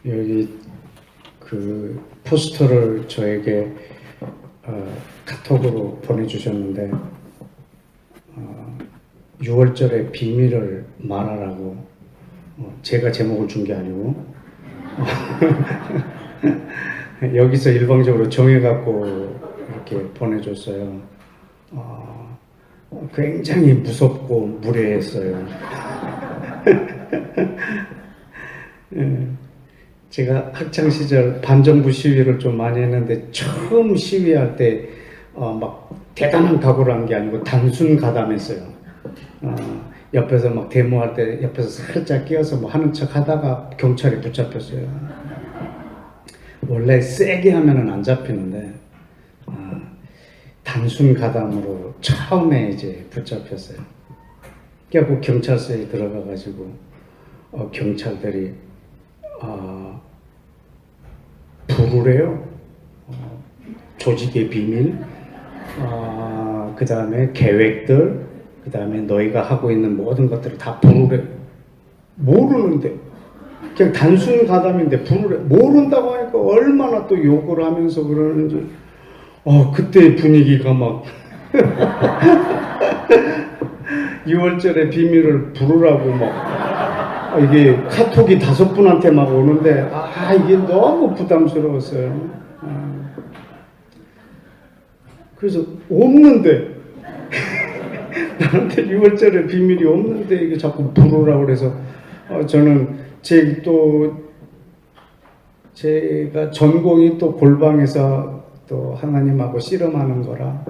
여기 그 포스터를 저에게 카톡으로 보내주셨는데 6월절의 비밀을 말하라고 제가 제목을 준 게 아니고 여기서 일방적으로 정해갖고 이렇게 보내줬어요. 굉장히 무섭고 무례했어요. 제가 학창시절 반정부 시위를 좀 많이 했는데 처음 시위할 때 막 대단한 각오를 한 게 아니고 단순 가담했어요. 옆에서 막 데모할 때 옆에서 살짝 끼어서 뭐 하는 척 하다가 경찰이 붙잡혔어요. 원래 세게 하면은 안 잡히는데 단순 가담으로 처음에 이제 붙잡혔어요. 그래갖고 경찰서에 들어가가지고 경찰들이 부르래요. 조직의 비밀, 그 다음에 계획들, 그 다음에 너희가 하고 있는 모든 것들을 다 부르래. 모르는데 그냥 단순 가담인데 부르래. 모른다고 하니까 얼마나 또 욕을 하면서 그러는지. 그때 분위기가 막 6월절의 비밀을 부르라고 막 이게 카톡이 5분한테 막 오는데 이게 너무 부담스러웠어요. 그래서 없는데 나한테 6월절의 비밀이 없는데 이게 자꾸 부르라고 그래서 저는 제가 전공이 또 골방에서 또 하나님하고 씨름하는 거라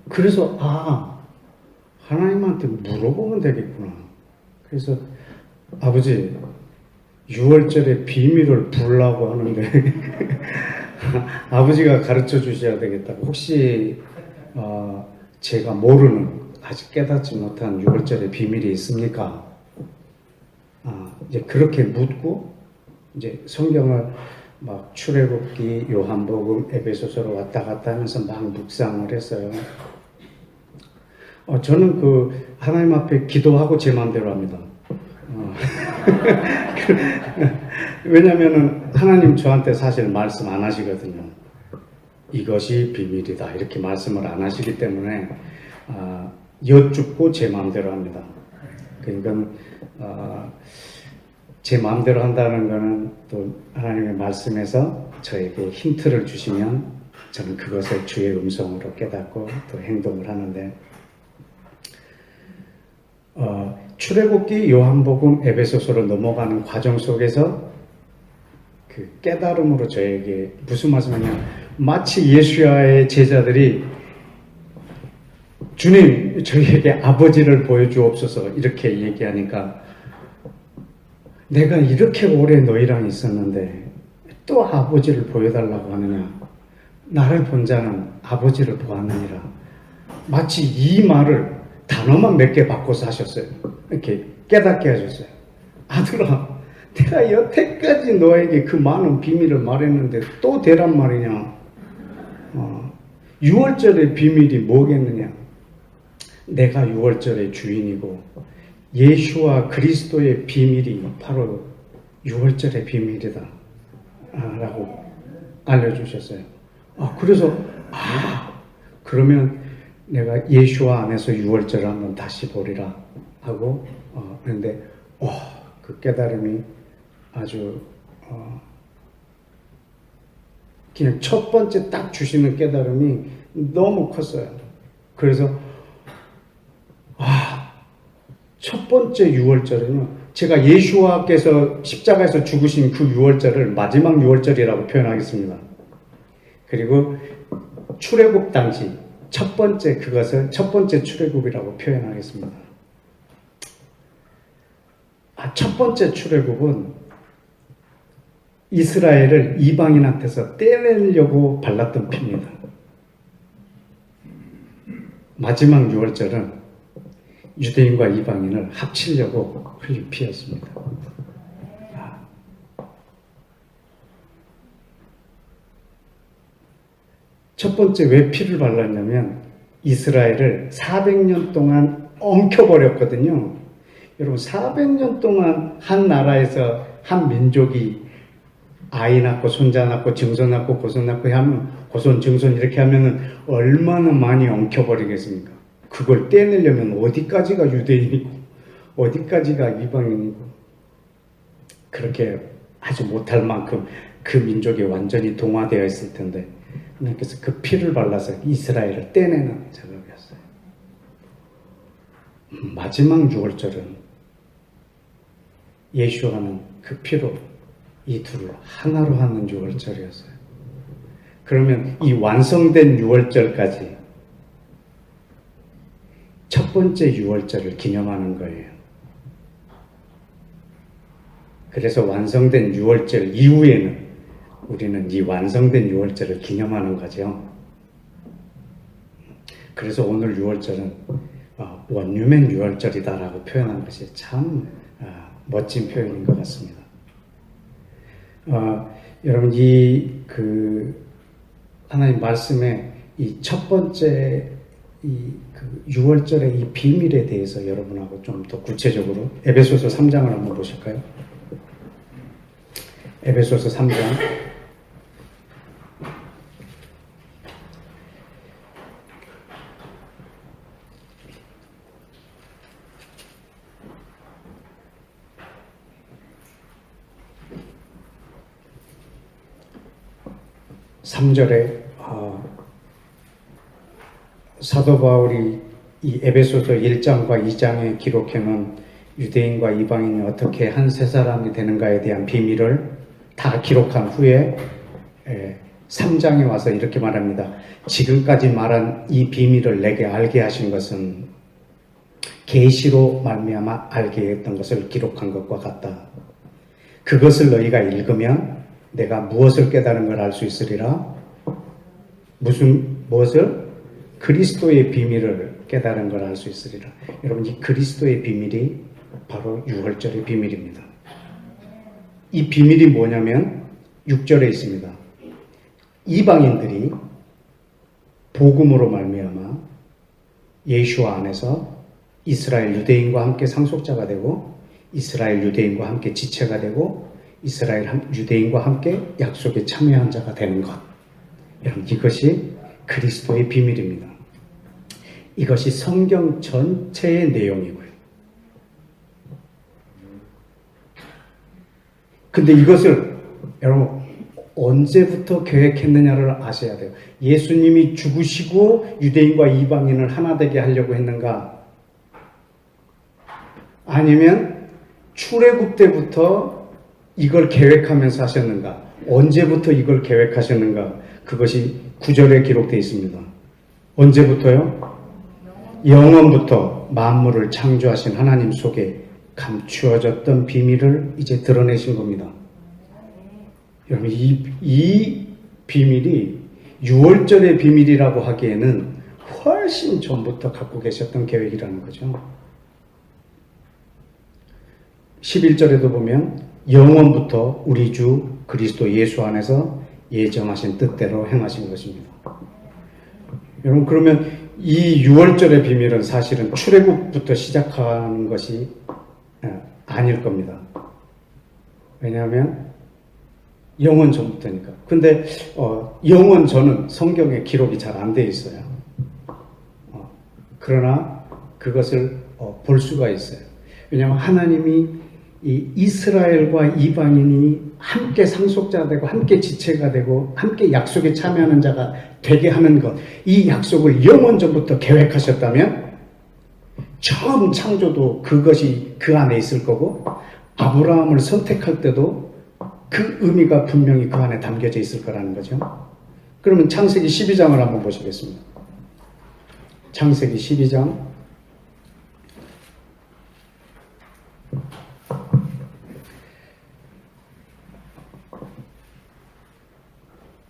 그래서 하나님한테 물어보면 되겠구나. 그래서 아버지 6월절의 비밀을 부르라고 하는데 아버지가 가르쳐 주셔야 되겠다고. 혹시 제가 모르는 아직 깨닫지 못한 6월절의 비밀이 있습니까? 이제 그렇게 묻고 이제 성경을 막 출애굽기, 요한복음, 에베소서로 왔다 갔다 하면서 막 묵상을 했어요. 저는 그 하나님 앞에 기도하고 제 마음대로 합니다. 왜냐면은 하나님 저한테 사실 말씀 안 하시거든요. 이것이 비밀이다 이렇게 말씀을 안 하시기 때문에 여쭙고 제 마음대로 합니다. 그러니까 제 마음대로 한다는 거는 또 하나님의 말씀에서 저에게 힌트를 주시면 저는 그것을 주의 음성으로 깨닫고 또 행동을 하는데 출애굽기, 요한복음, 에베소서로 넘어가는 과정 속에서 그 깨달음으로 저에게 무슨 말씀이냐, 마치 예수야의 제자들이 주님 저희에게 아버지를 보여주옵소서 이렇게 얘기하니까 내가 이렇게 오래 너희랑 있었는데 또 아버지를 보여달라고 하느냐, 나를 본 자는 아버지를 보았느니라. 마치 이 말을 단어만 몇 개 바꿔서 하셨어요. 이렇게 깨닫게 하셨어요. 아들아, 내가 여태까지 너에게 그 많은 비밀을 말했는데 또 되란 말이냐. 6월절의 비밀이 뭐겠느냐. 내가 6월절의 주인이고 예수와 그리스도의 비밀이 바로 6월절의 비밀이다 라고 알려주셨어요. 그래서 그러면 내가 예수와 안에서 6월절을 한번 다시 보리라 하고 그런데 그 깨달음이 아주 그냥 첫 번째 딱 주시는 깨달음이 너무 컸어요. 그래서 첫 번째 6월절은요, 제가 예수와께서 십자가에서 죽으신 그 6월절을 마지막 6월절이라고 표현하겠습니다. 그리고 출애굽 당시 첫 번째 그것을 첫 번째 출애굽이라고 표현하겠습니다. 첫 번째 출애굽은 이스라엘을 이방인한테서 떼내려고 발랐던 피입니다. 마지막 6월절은 유대인과 이방인을 합치려고 흘린 피였습니다. 첫 번째 왜 피를 발랐냐면 이스라엘을 400년 동안 엉켜버렸거든요. 여러분 400년 동안 한 나라에서 한 민족이 아이 낳고 손자 낳고 증손 낳고 고손 낳고 하면 고손 증손 이렇게 하면은 얼마나 많이 엉켜버리겠습니까? 그걸 떼내려면 어디까지가 유대인이고 어디까지가 이방인이고 그렇게 하지 못할 만큼 그 민족이 완전히 동화되어 있을 텐데 하나님께서 그 피를 발라서 이스라엘을 떼내는 작업이었어요. 마지막 유월절은 예수와는 그 피로 이 둘을 하나로 하는 유월절이었어요. 그러면 이 완성된 유월절까지 첫 번째 유월절을 기념하는 거예요. 그래서 완성된 유월절 이후에는 우리는 이 완성된 유월절을 기념하는 거죠. 그래서 오늘 유월절은 원유맨 유월절이다라고 표현한 것이 참 멋진 표현인 것 같습니다. 여러분 하나님 말씀에 이 첫 번째 유월절의 이 비밀에 대해서 여러분하고 좀 더 구체적으로 에베소서 3장을 한번 보실까요? 에베소서 3장 3절에 사도 바울이 이 에베소서 1장과 2장에 기록해놓은 유대인과 이방인이 어떻게 한 세 사람이 되는가에 대한 비밀을 다 기록한 후에 3장에 와서 이렇게 말합니다. 지금까지 말한 이 비밀을 내게 알게 하신 것은 계시로 말미암아 알게 했던 것을 기록한 것과 같다. 그것을 너희가 읽으면 내가 무엇을 깨달은 걸 알 수 있으리라. 무엇을? 그리스도의 비밀을 깨달은 걸 알 수 있으리라. 여러분, 이 그리스도의 비밀이 바로 유월절의 비밀입니다. 이 비밀이 뭐냐면 6절에 있습니다. 이방인들이 복음으로 말미암아 예수와 안에서 이스라엘 유대인과 함께 상속자가 되고 이스라엘 유대인과 함께 지체가 되고 이스라엘 유대인과 함께 약속에 참여한 자가 되는 것. 여러분, 이것이 그리스도의 비밀입니다. 이것이 성경 전체의 내용이고요. 근데 이것을 여러분 언제부터 계획했느냐를 아셔야 돼요. 예수님이 죽으시고 유대인과 이방인을 하나 되게 하려고 했는가? 아니면 출애굽 때부터 이걸 계획하면서 하셨는가? 언제부터 이걸 계획하셨는가? 그것이 9절에 기록되어 있습니다. 언제부터요? 영원부터 만물을 창조하신 하나님 속에 감추어졌던 비밀을 이제 드러내신 겁니다. 여러분, 이 비밀이 유월절의 비밀이라고 하기에는 훨씬 전부터 갖고 계셨던 계획이라는 거죠. 11절에도 보면 영원부터 우리 주 그리스도 예수 안에서 예정하신 뜻대로 행하신 것입니다. 여러분, 그러면 이 유월절의 비밀은 사실은 출애굽부터 시작한 것이 아닐 겁니다. 왜냐하면 영원 전부터니까. 근데 영원 전은 성경에 기록이 잘 안 돼 있어요. 그러나 그것을 볼 수가 있어요. 왜냐하면 하나님이 이 이스라엘과 이방인이 함께 상속자가 되고 함께 지체가 되고 함께 약속에 참여하는 자가 되게 하는 것, 이 약속을 영원 전부터 계획하셨다면 처음 창조도 그것이 그 안에 있을 거고 아브라함을 선택할 때도 그 의미가 분명히 그 안에 담겨져 있을 거라는 거죠. 그러면 창세기 12장을 한번 보시겠습니다. 창세기 12장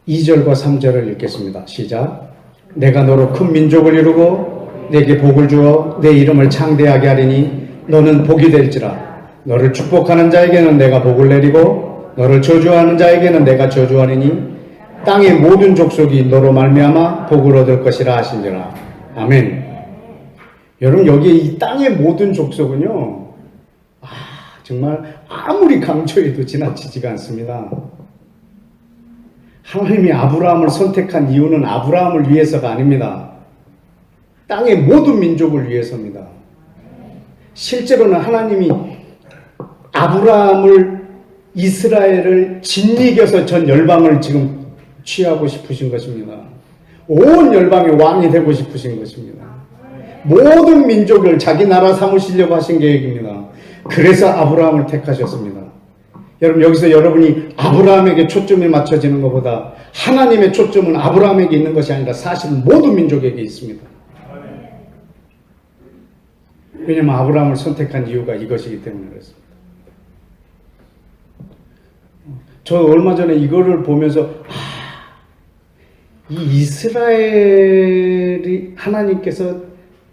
2절과 3절을 읽겠습니다. 시작. 내가 너로 큰 민족을 이루고 내게 복을 주어 내 이름을 창대하게 하리니 너는 복이 될지라. 너를 축복하는 자에게는 내가 복을 내리고 너를 저주하는 자에게는 내가 저주하리니 땅의 모든 족속이 너로 말미암아 복을 얻을 것이라 하신지라. 아멘. 여러분, 여기 이 땅의 모든 족속은요, 정말 아무리 강조해도 지나치지가 않습니다. 하나님이 아브라함을 선택한 이유는 아브라함을 위해서가 아닙니다. 땅의 모든 민족을 위해서입니다. 실제로는 하나님이 아브라함을, 이스라엘을 짓이겨서 전 열방을 지금 취하고 싶으신 것입니다. 온 열방의 왕이 되고 싶으신 것입니다. 모든 민족을 자기 나라 삼으시려고 하신 계획입니다. 그래서 아브라함을 택하셨습니다. 여러분, 여기서 여러분이 아브라함에게 초점이 맞춰지는 것보다 하나님의 초점은 아브라함에게 있는 것이 아니라 사실 모든 민족에게 있습니다. 왜냐하면 아브라함을 선택한 이유가 이것이기 때문에 그렇습니다. 저 얼마 전에 이거를 보면서 이 이스라엘이 하나님께서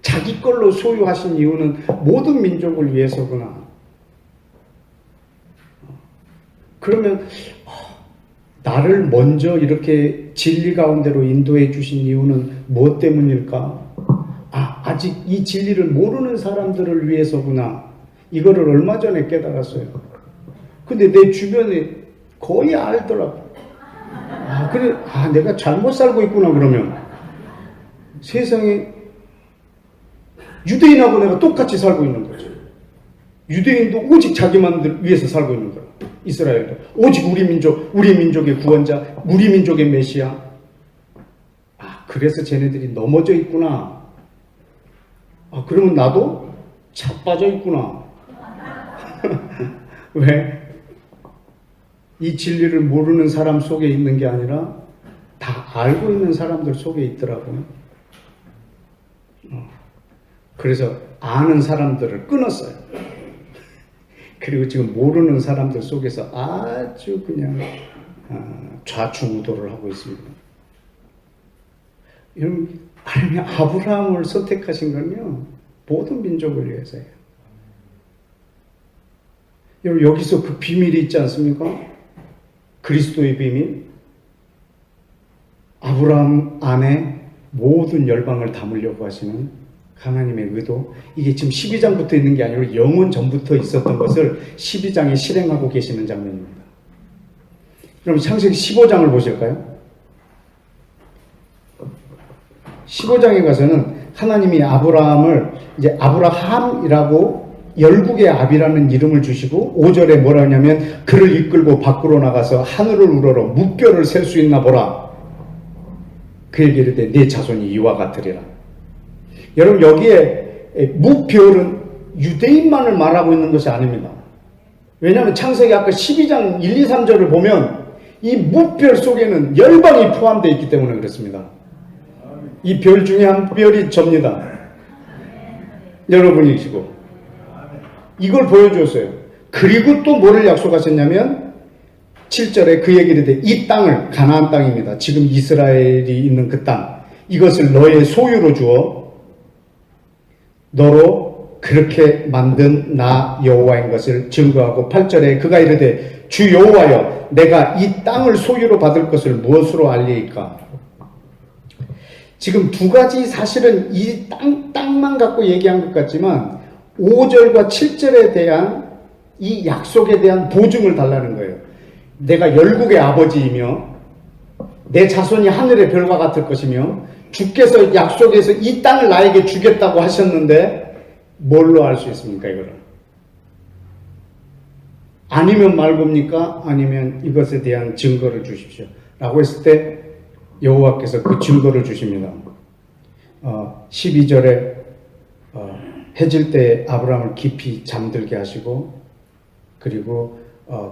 자기 걸로 소유하신 이유는 모든 민족을 위해서구나. 그러면 나를 먼저 이렇게 진리 가운데로 인도해 주신 이유는 무엇 때문일까? 아직 이 진리를 모르는 사람들을 위해서구나. 이거를 얼마 전에 깨달았어요. 근데 내 주변에 거의 알더라고. 그래, 내가 잘못 살고 있구나, 그러면. 세상에 유대인하고 내가 똑같이 살고 있는 거죠. 유대인도 오직 자기만 위해서 살고 있는 거야. 이스라엘도 오직 우리 민족의 구원자, 우리 민족의 메시아. 그래서 쟤네들이 넘어져 있구나. 그러면 나도 자빠져 있구나. 왜? 이 진리를 모르는 사람 속에 있는 게 아니라 다 알고 있는 사람들 속에 있더라고요. 그래서 아는 사람들을 끊었어요. 그리고 지금 모르는 사람들 속에서 아주 그냥 좌충우돌을 하고 있습니다. 여러분, 하나님이 아브라함을 선택하신 건요, 모든 민족을 위해서예요. 여러분, 여기서 그 비밀이 있지 않습니까? 그리스도의 비밀. 아브라함 안에 모든 열방을 담으려고 하시는 하나님의 의도. 이게 지금 12장부터 있는 게 아니라 영원 전부터 있었던 것을 12장에 실행하고 계시는 장면입니다. 그럼 창세기 15장을 보실까요? 15장에 가서는 하나님이 아브라함을 이제 아브라함이라고 열국의 아비라는 이름을 주시고 5절에 뭐라 하냐면 그를 이끌고 밖으로 나가서 하늘을 우러러 묵별을 셀 수 있나 보라. 그에게 이르되 네 자손이 이와 같으리라. 여러분, 여기에 묵별은 유대인만을 말하고 있는 것이 아닙니다. 왜냐하면 창세기 아까 12장 1, 2, 3절을 보면 이 묵별 속에는 열방이 포함되어 있기 때문에 그렇습니다. 이 별 중에 한 별이 접니다. 여러분이시고 이걸 보여줬어요. 그리고 또 뭐를 약속하셨냐면 7절에 그에게 이르되 이 땅을, 가나안 땅입니다. 지금 이스라엘이 있는 그 땅, 이것을 너의 소유로 주어 너로 그렇게 만든 나 여호와인 것을 증거하고 8절에 그가 이르되 주 여호와여 내가 이 땅을 소유로 받을 것을 무엇으로 알리이까? 지금 두 가지, 사실은 이 땅만 갖고 얘기한 것 같지만 5절과 7절에 대한 이 약속에 대한 보증을 달라는 거예요. 내가 열국의 아버지이며 내 자손이 하늘의 별과 같을 것이며 주께서 약속해서 이 땅을 나에게 주겠다고 하셨는데 뭘로 알 수 있습니까, 이거를? 아니면 말고입니까? 아니면 이것에 대한 증거를 주십시오 라고 했을 때 여호와께서 그 증거를 주십니다. 12절에 해질 때 아브라함을 깊이 잠들게 하시고 그리고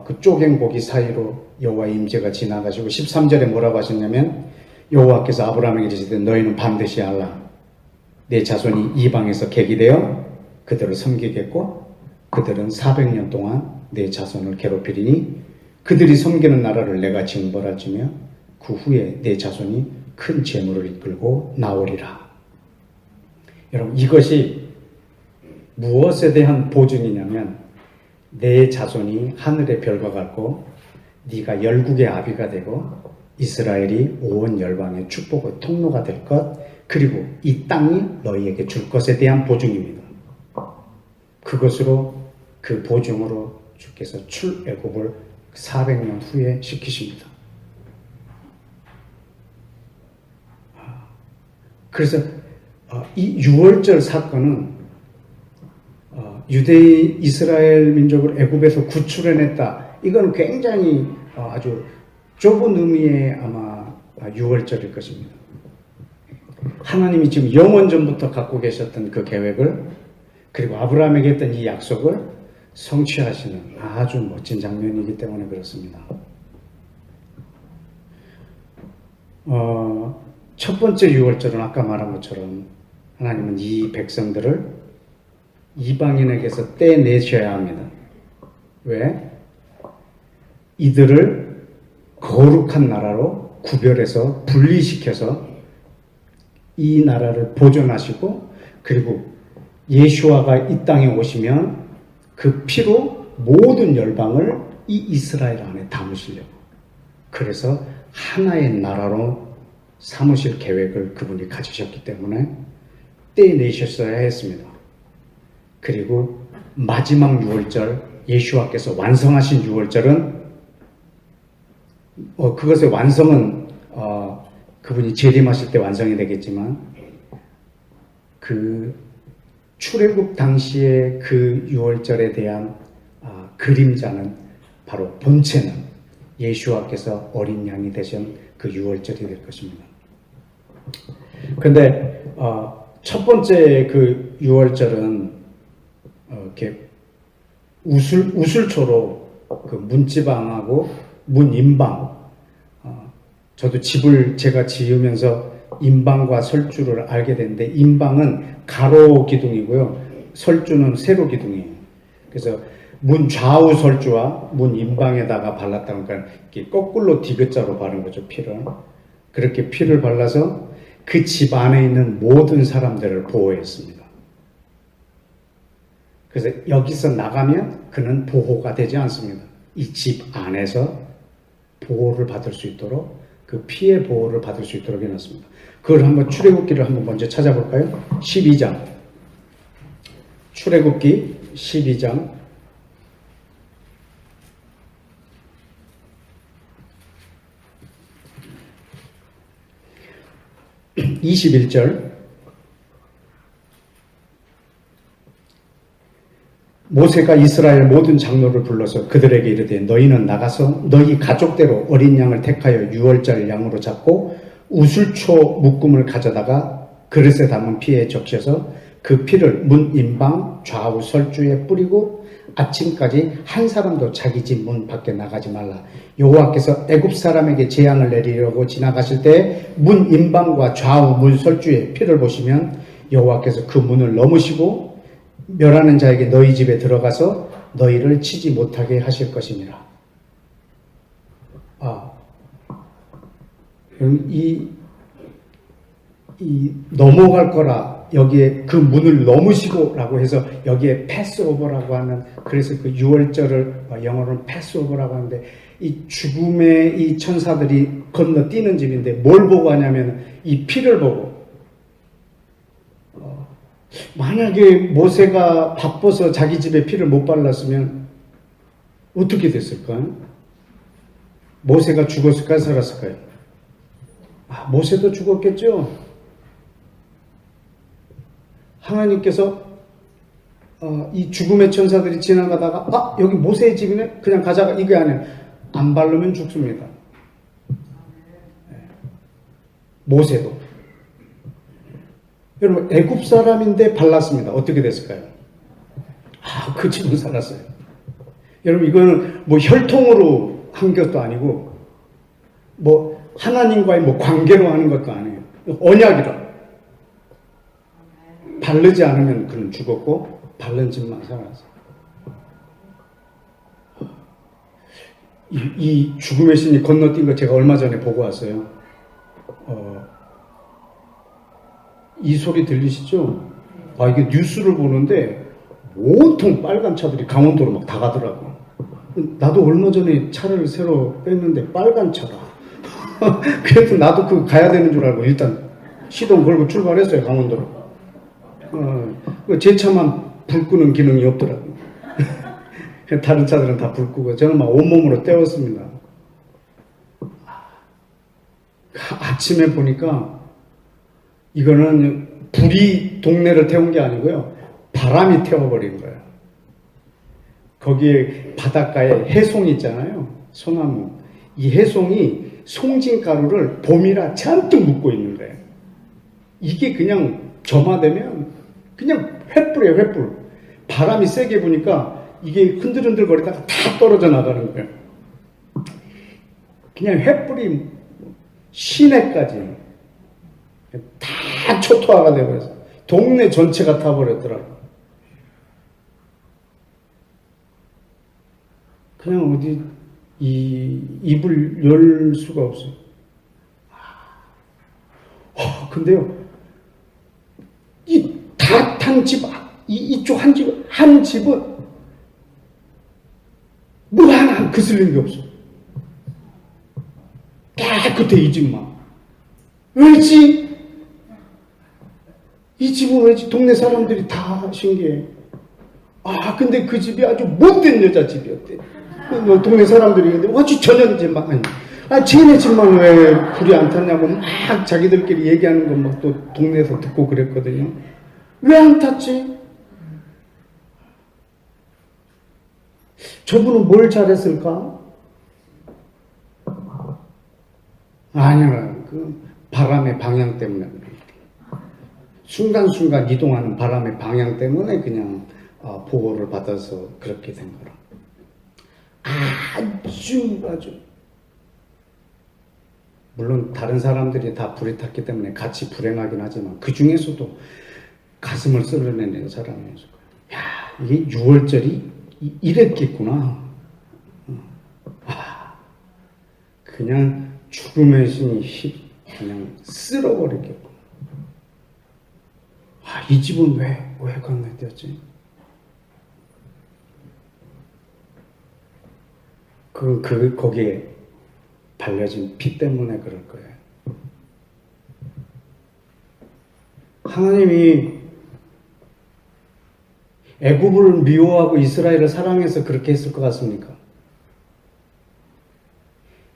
그 쪼갠 고기 사이로 여호와의 임재가 지나가시고 13절에 뭐라고 하셨냐면 여호와께서 아브라함에게 이르시되 너희는 반드시 알라. 내 자손이 이방에서 객이되어 그들을 섬기겠고 그들은 400년 동안 내 자손을 괴롭히리니 그들이 섬기는 나라를 내가 징벌하지며 그 후에 내 자손이 큰 재물을 이끌고 나오리라. 여러분, 이것이 무엇에 대한 보증이냐면 내 자손이 하늘의 별과 같고 네가 열국의 아비가 되고 이스라엘이 온 열방의 축복의 통로가 될 것, 그리고 이 땅이 너희에게 줄 것에 대한 보증입니다. 그것으로, 그 보증으로 주께서 출애굽을 400년 후에 시키십니다. 그래서 이 유월절 사건은 유대인 이스라엘 민족을 애굽에서 구출해냈다. 이건 굉장히 아주 좁은 의미의 아마 유월절일 것입니다. 하나님이 지금 영원전부터 갖고 계셨던 그 계획을, 그리고 아브라함에게 했던 이 약속을 성취하시는 아주 멋진 장면이기 때문에 그렇습니다. 첫 번째 유월절은 아까 말한 것처럼 하나님은 이 백성들을 이방인에게서 떼내셔야 합니다. 왜? 이들을 거룩한 나라로 구별해서 분리시켜서 이 나라를 보존하시고, 그리고 예수아가 이 땅에 오시면 그 피로 모든 열방을 이 이스라엘 안에 담으시려고, 그래서 하나의 나라로 삼으실 계획을 그분이 가지셨기 때문에 떼내셨어야 했습니다. 그리고 마지막 유월절, 예수와께서 완성하신 유월절은 그것의 완성은 그분이 재림하실 때 완성이 되겠지만, 그 출애굽 당시의 그 유월절에 대한 그림자는, 바로 본체는 예수와께서 어린 양이 되신 그 유월절이 될 것입니다. 근데 첫 번째 그 유월절은 이렇게 우슬초로 그 문지방하고 문인방, 저도 집을 제가 지으면서 인방과 설주를 알게 됐는데, 인방은 가로 기둥이고요, 설주는 세로 기둥이에요. 그래서 문 좌우 설주와 문 인방에다가 발랐다 보니까 이렇게 거꾸로 디귿자로 바른 거죠, 피를. 그렇게 피를 발라서 그 집 안에 있는 모든 사람들을 보호했습니다. 그래서 여기서 나가면 그는 보호가 되지 않습니다. 이 집 안에서 보호를 받을 수 있도록, 그 피의 보호를 받을 수 있도록 해놨습니다. 그걸 한번 출애굽기를 한번 먼저 찾아볼까요? 12장. 출애굽기 12장. 21절. 모세가 이스라엘 모든 장로를 불러서 그들에게 이르되, 너희는 나가서 너희 가족대로 어린 양을 택하여 유월절 양으로 잡고 우슬초 묶음을 가져다가 그릇에 담은 피에 적셔서 그 피를 문 인방 좌우 설주에 뿌리고 아침까지 한 사람도 자기 집 문 밖에 나가지 말라. 여호와께서 애굽 사람에게 재앙을 내리려고 지나가실 때 문 인방과 좌우 문 설주에 피를 보시면 여호와께서 그 문을 넘으시고 멸하는 자에게 너희 집에 들어가서 너희를 치지 못하게 하실 것이니라. 이 넘어갈 거라, 여기에 그 문을 넘으시고 라고 해서 여기에 패스오버라고 하는, 그래서 그 유월절을 영어로는 패스오버라고 하는데, 이 죽음의 이 천사들이 건너뛰는 집인데 뭘 보고 하냐면 이 피를 보고, 만약에 모세가 바빠서 자기 집에 피를 못 발랐으면 어떻게 됐을까요? 모세가 죽었을까요? 살았을까요? 모세도 죽었겠죠? 하나님께서 이 죽음의 천사들이 지나가다가 여기 모세의 집이네? 그냥 가자가, 이게 아니에요. 안 바르면 죽습니다. 모세도. 여러분, 애굽 사람인데 발랐습니다. 어떻게 됐을까요? 그 집은 살았어요. 여러분, 이거는 뭐 혈통으로 한 것도 아니고, 뭐 하나님과의 뭐 관계로 하는 것도 아니에요. 언약이라. 바르지 않으면 그는 죽었고, 바른 집만 살았어요. 이 죽음의 신이 건너뛴 거 제가 얼마 전에 보고 왔어요. 이 소리 들리시죠? 이게 뉴스를 보는데 온통 빨간 차들이 강원도로 막 다 가더라고요. 나도 얼마 전에 차를 새로 뺐는데 빨간 차라. 그래서 나도 그 가야 되는 줄 알고 일단 시동 걸고 출발했어요, 강원도로. 제 차만 불 끄는 기능이 없더라고요. 다른 차들은 다 불 끄고 저는 막 온몸으로 때웠습니다. 아침에 보니까 이거는 불이 동네를 태운 게 아니고요. 바람이 태워버린 거예요. 거기에 바닷가에 해송 있잖아요. 소나무. 이 해송이 송진가루를 봄이라 잔뜩 묻고 있는 거예요. 이게 그냥 점화되면 그냥 횃불이에요, 횃불. 바람이 세게 부니까 이게 흔들흔들 거리다가 다 떨어져 나가는 거예요. 그냥 횃불이 시내까지 다 초토화가 되버려서 동네 전체가 타버렸더라고요. 그냥 어디 입을 열 수가 없어요. 근데요, 이 다 탄 집, 이쪽 한 집은 뭐 하나 그슬린 게 없어. 깨끗해, 이 집만. 왜지? 이 집은 왜지? 동네 사람들이 다 신기해. 근데 그 집이 아주 못된 여자 집이었대. 동네 사람들이 근데 어찌 저녁 집만 아니, 쟤네 집만 왜 불이 안 탔냐고 막 자기들끼리 얘기하는 거 막 또 동네에서 듣고 그랬거든요. 왜 안 탔지? 저분은 뭘 잘했을까? 아니야, 그 바람의 방향 때문에 순간순간 이동하는 바람의 방향 때문에 그냥 보호를 받아서 그렇게 된 거라. 아주 물론 다른 사람들이 다 불이 탔기 때문에 같이 불행하긴 하지만 그 중에서도 가슴을 쓸어내는 사람이었을 거예요. 야, 이게 6월절이 이랬겠구나. 그냥 죽음의 신이 그냥 쓸어버리겠구나. 이 집은 왜 건너뛰었지? 거기에 발려진 피 때문에 그럴 거예요. 하나님이 애굽을 미워하고 이스라엘을 사랑해서 그렇게 했을 것 같습니까?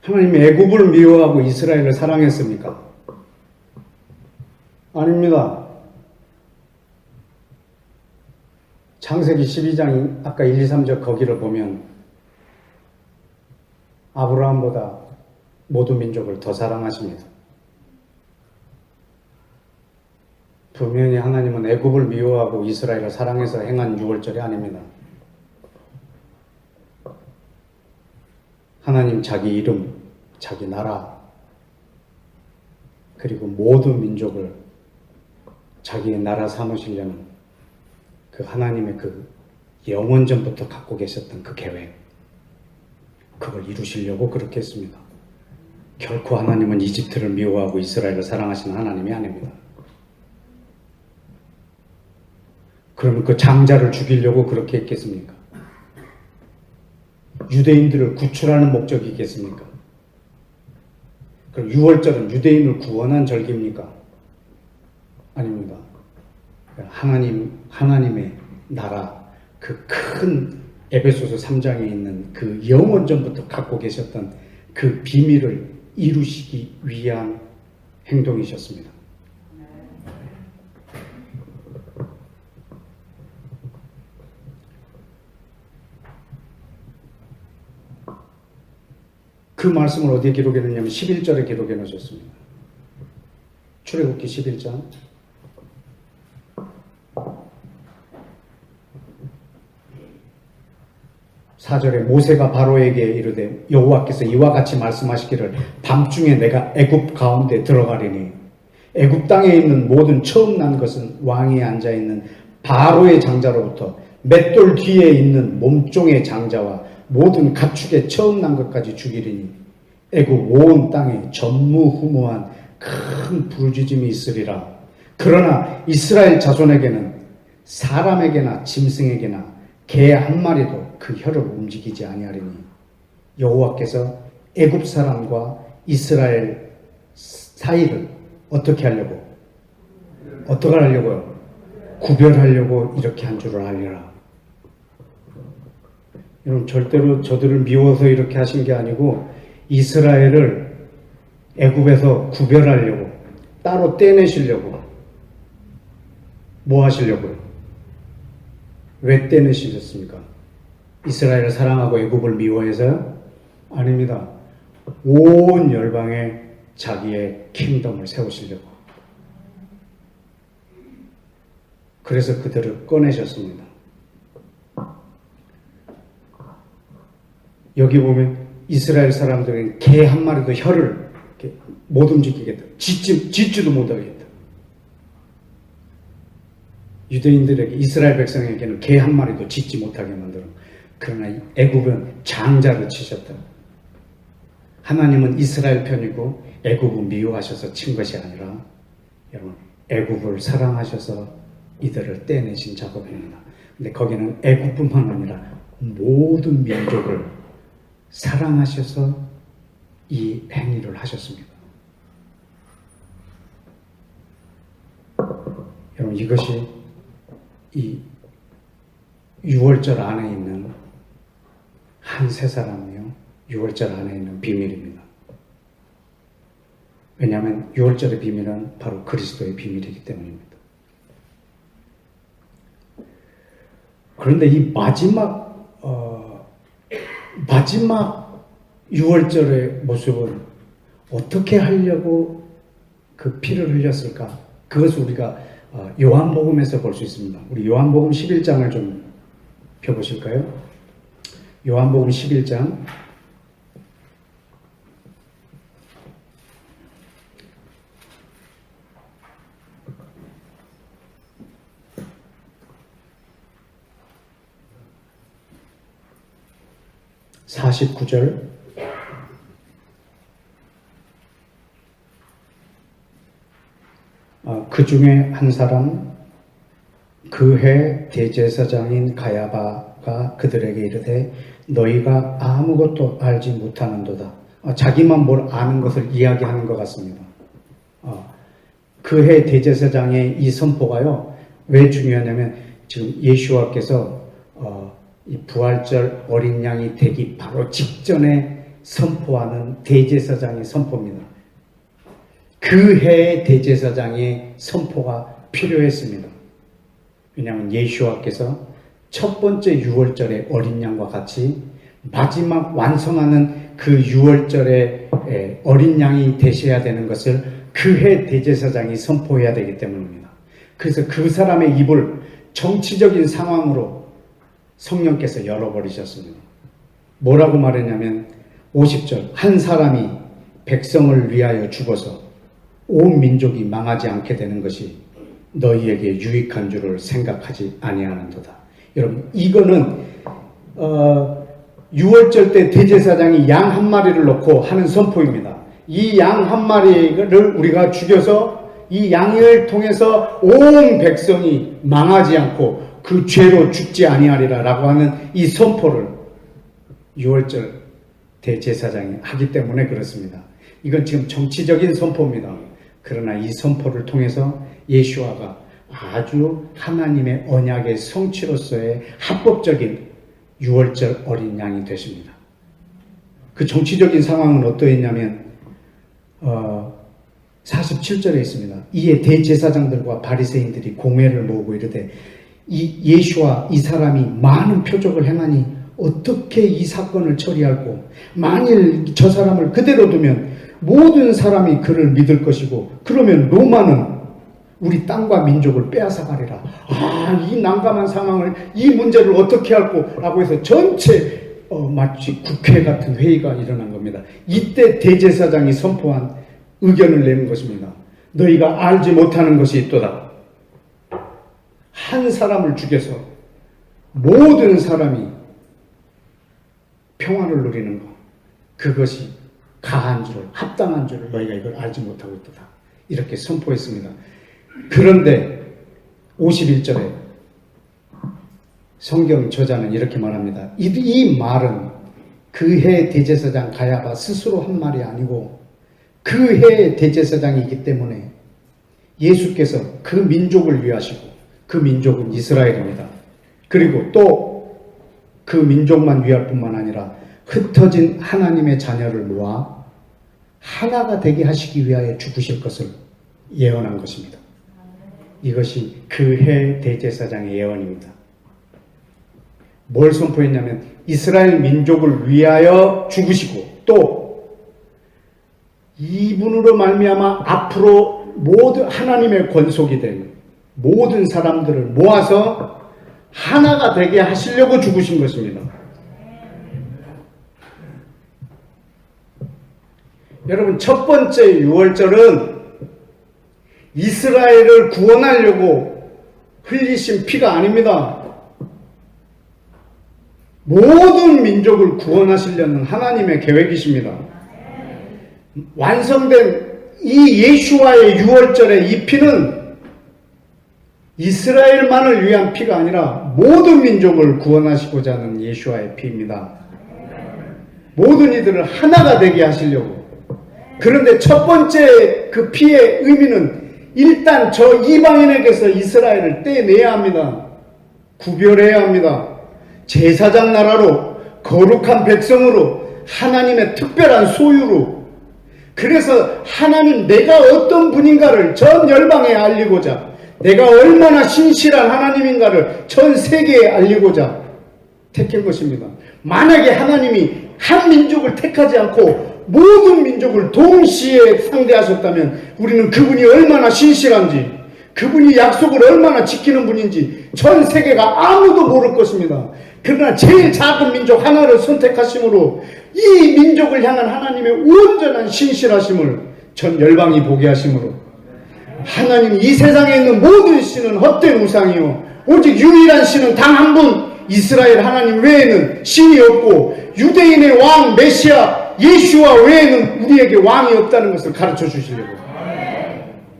하나님이 애굽을 미워하고 이스라엘을 사랑했습니까? 아닙니다. 창세기 12장 아까 1, 2, 3절 거기를 보면 아브라함보다 모든 민족을 더 사랑하십니다. 분명히 하나님은 애굽을 미워하고 이스라엘을 사랑해서 행한 6월절이 아닙니다. 하나님 자기 이름, 자기 나라, 그리고 모든 민족을 자기의 나라 삼으시려는 그 하나님의 그 영원전부터 갖고 계셨던 그 계획, 그걸 이루시려고 그렇게 했습니다. 결코 하나님은 이집트를 미워하고 이스라엘을 사랑하시는 하나님이 아닙니다. 그러면 그 장자를 죽이려고 그렇게 했겠습니까? 유대인들을 구출하는 목적이 있겠습니까? 그럼 6월절은 유대인을 구원한 절기입니까? 아닙니다. 하나님의 나라, 그 큰 에베소서 3장에 있는 그 영원전부터 갖고 계셨던 그 비밀을 이루시기 위한 행동이셨습니다. 그 말씀을 어디에 기록해 놓냐면 11절에 기록해 놓으셨습니다. 출애굽기 11장 4절에 모세가 바로에게 이르되 여호와께서 이와 같이 말씀하시기를 밤중에 내가 애굽 가운데 들어가리니 애굽 땅에 있는 모든 처음 난 것은 왕위에 앉아있는 바로의 장자로부터 맷돌 뒤에 있는 몸종의 장자와 모든 가축의 처음 난 것까지 죽이리니 애굽 온 땅에 전무후무한 큰 부르짖음이 있으리라. 그러나 이스라엘 자손에게는 사람에게나 짐승에게나 개 한 마리도 그 혀를 움직이지 아니하리니 여호와께서 애굽 사람과 이스라엘 사이를 어떻게 하려고? 어떻게 하려고요? 구별하려고 이렇게 한 줄을 알려라. 여러분, 절대로 저들을 미워서 이렇게 하신 게 아니고 이스라엘을 애굽에서 구별하려고, 따로 떼내시려고. 뭐 하시려고요? 왜 떼내시겠습니까? 이스라엘을 사랑하고 애굽을 미워해서요? 아닙니다. 온 열방에 자기의 킹덤을 세우시려고. 그래서 그들을 꺼내셨습니다. 여기 보면 이스라엘 사람들은 개 한 마리도 혀를 못 움직이겠다. 짖지도 못하겠다. 유대인들에게, 이스라엘 백성에게는 개 한 마리도 짖지 못하게 만들어. 그러나 애굽은 장자를 치셨다. 하나님은 이스라엘 편이고 애굽을 미워하셔서 친 것이 아니라, 여러분, 애굽을 사랑하셔서 이들을 떼내신 작업입니다. 근데 거기는 애굽뿐만 아니라 모든 민족을 사랑하셔서 이 행위를 하셨습니다. 여러분, 이것이 이 6월절 안에 있는 한 세 사람이요, 6월절 안에 있는 비밀입니다. 왜냐하면 6월절의 비밀은 바로 그리스도의 비밀이기 때문입니다. 그런데 이 마지막 6월절의 모습을 어떻게 하려고 그 피를 흘렸을까? 그것을 우리가 요한복음에서 볼 수 있습니다. 우리 요한복음 11장을 좀 펴보실까요? 요한복음 11장 49절. 그 중에 한 사람, 그 해 대제사장인 가야바가 그들에게 이르되 너희가 아무것도 알지 못하는도다. 자기만 뭘 아는 것을 이야기하는 것 같습니다. 그 해 대제사장의 이 선포가요, 왜 중요하냐면 지금 예수와께서 이 부활절 어린 양이 되기 바로 직전에 선포하는 대제사장의 선포입니다. 그 해의 대제사장의 선포가 필요했습니다. 왜냐하면 예수와께서 첫 번째 6월절의 어린 양과 같이 마지막 완성하는 그 6월절의 어린 양이 되셔야 되는 것을 그 해 대제사장이 선포해야 되기 때문입니다. 그래서 그 사람의 입을 정치적인 상황으로 성령께서 열어버리셨습니다. 뭐라고 말했냐면 50절, 한 사람이 백성을 위하여 죽어서 온 민족이 망하지 않게 되는 것이 너희에게 유익한 줄을 생각하지 아니하는도다. 여러분, 이거는 6월절 때 대제사장이 양 한 마리를 놓고 하는 선포입니다. 이 양 한 마리를 우리가 죽여서 이 양을 통해서 온 백성이 망하지 않고 그 죄로 죽지 아니하리라 라고 하는 이 선포를 6월절 대제사장이 하기 때문에 그렇습니다. 이건 지금 정치적인 선포입니다. 그러나 이 선포를 통해서 예수아가 아주 하나님의 언약의 성취로서의 합법적인 6월절 어린 양이 되십니다. 그 정치적인 상황은 어떠했냐면 47절에 있습니다. 이에 대제사장들과 바리새인들이 공회를 모으고 이르되 이 예수와 이 사람이 많은 표적을 행하니 어떻게 이 사건을 처리할꼬? 만일 저 사람을 그대로 두면 모든 사람이 그를 믿을 것이고 그러면 로마는 우리 땅과 민족을 빼앗아가리라. 이 난감한 상황을, 이 문제를 어떻게 할꼬? 라고 해서 전체 마치 국회 같은 회의가 일어난 겁니다. 이때 대제사장이 선포한 의견을 내는 것입니다. 너희가 알지 못하는 것이 있도다. 한 사람을 죽여서 모든 사람이 평화를 누리는 것, 그것이 가한 줄을, 합당한 줄을 너희가 이걸 알지 못하고 있도다. 이렇게 선포했습니다. 그런데 51절에 성경 저자는 이렇게 말합니다. 이 말은 그 해 대제사장 가야바 스스로 한 말이 아니고 그 해 대제사장이기 때문에 예수께서 그 민족을 위하시고 그 민족은 이스라엘입니다. 그리고 또 그 민족만 위할 뿐만 아니라 흩어진 하나님의 자녀를 모아 하나가 되게 하시기 위하여 죽으실 것을 예언한 것입니다. 이것이 그해 대제사장의 예언입니다. 뭘 선포했냐면 이스라엘 민족을 위하여 죽으시고 또 이분으로 말미암아 앞으로 모든 하나님의 권속이 된 모든 사람들을 모아서 하나가 되게 하시려고 죽으신 것입니다. 여러분, 첫 번째 유월절은 이스라엘을 구원하려고 흘리신 피가 아닙니다. 모든 민족을 구원하시려는 하나님의 계획이십니다. 완성된 이 예수와의 유월절의 이 피는 이스라엘만을 위한 피가 아니라 모든 민족을 구원하시고자 하는 예수와의 피입니다. 모든 이들을 하나가 되게 하시려고. 그런데 첫 번째 그 피의 의미는 일단 저 이방인에게서 이스라엘을 떼내야 합니다. 구별해야 합니다. 제사장 나라로 거룩한 백성으로 하나님의 특별한 소유로 그래서 하나님 내가 어떤 분인가를 전 열방에 알리고자 내가 얼마나 신실한 하나님인가를 전 세계에 알리고자 택한 것입니다. 만약에 하나님이 한 민족을 택하지 않고 모든 민족을 동시에 상대하셨다면 우리는 그분이 얼마나 신실한지 그분이 약속을 얼마나 지키는 분인지 전 세계가 아무도 모를 것입니다. 그러나 제일 작은 민족 하나를 선택하심으로 이 민족을 향한 하나님의 온전한 신실하심을 전 열방이 보게 하심으로 하나님 이 세상에 있는 모든 신은 헛된 우상이요 오직 유일한 신은 단 한 분 이스라엘 하나님 외에는 신이 없고 유대인의 왕 메시아 예수와 외에는 우리에게 왕이 없다는 것을 가르쳐 주시려고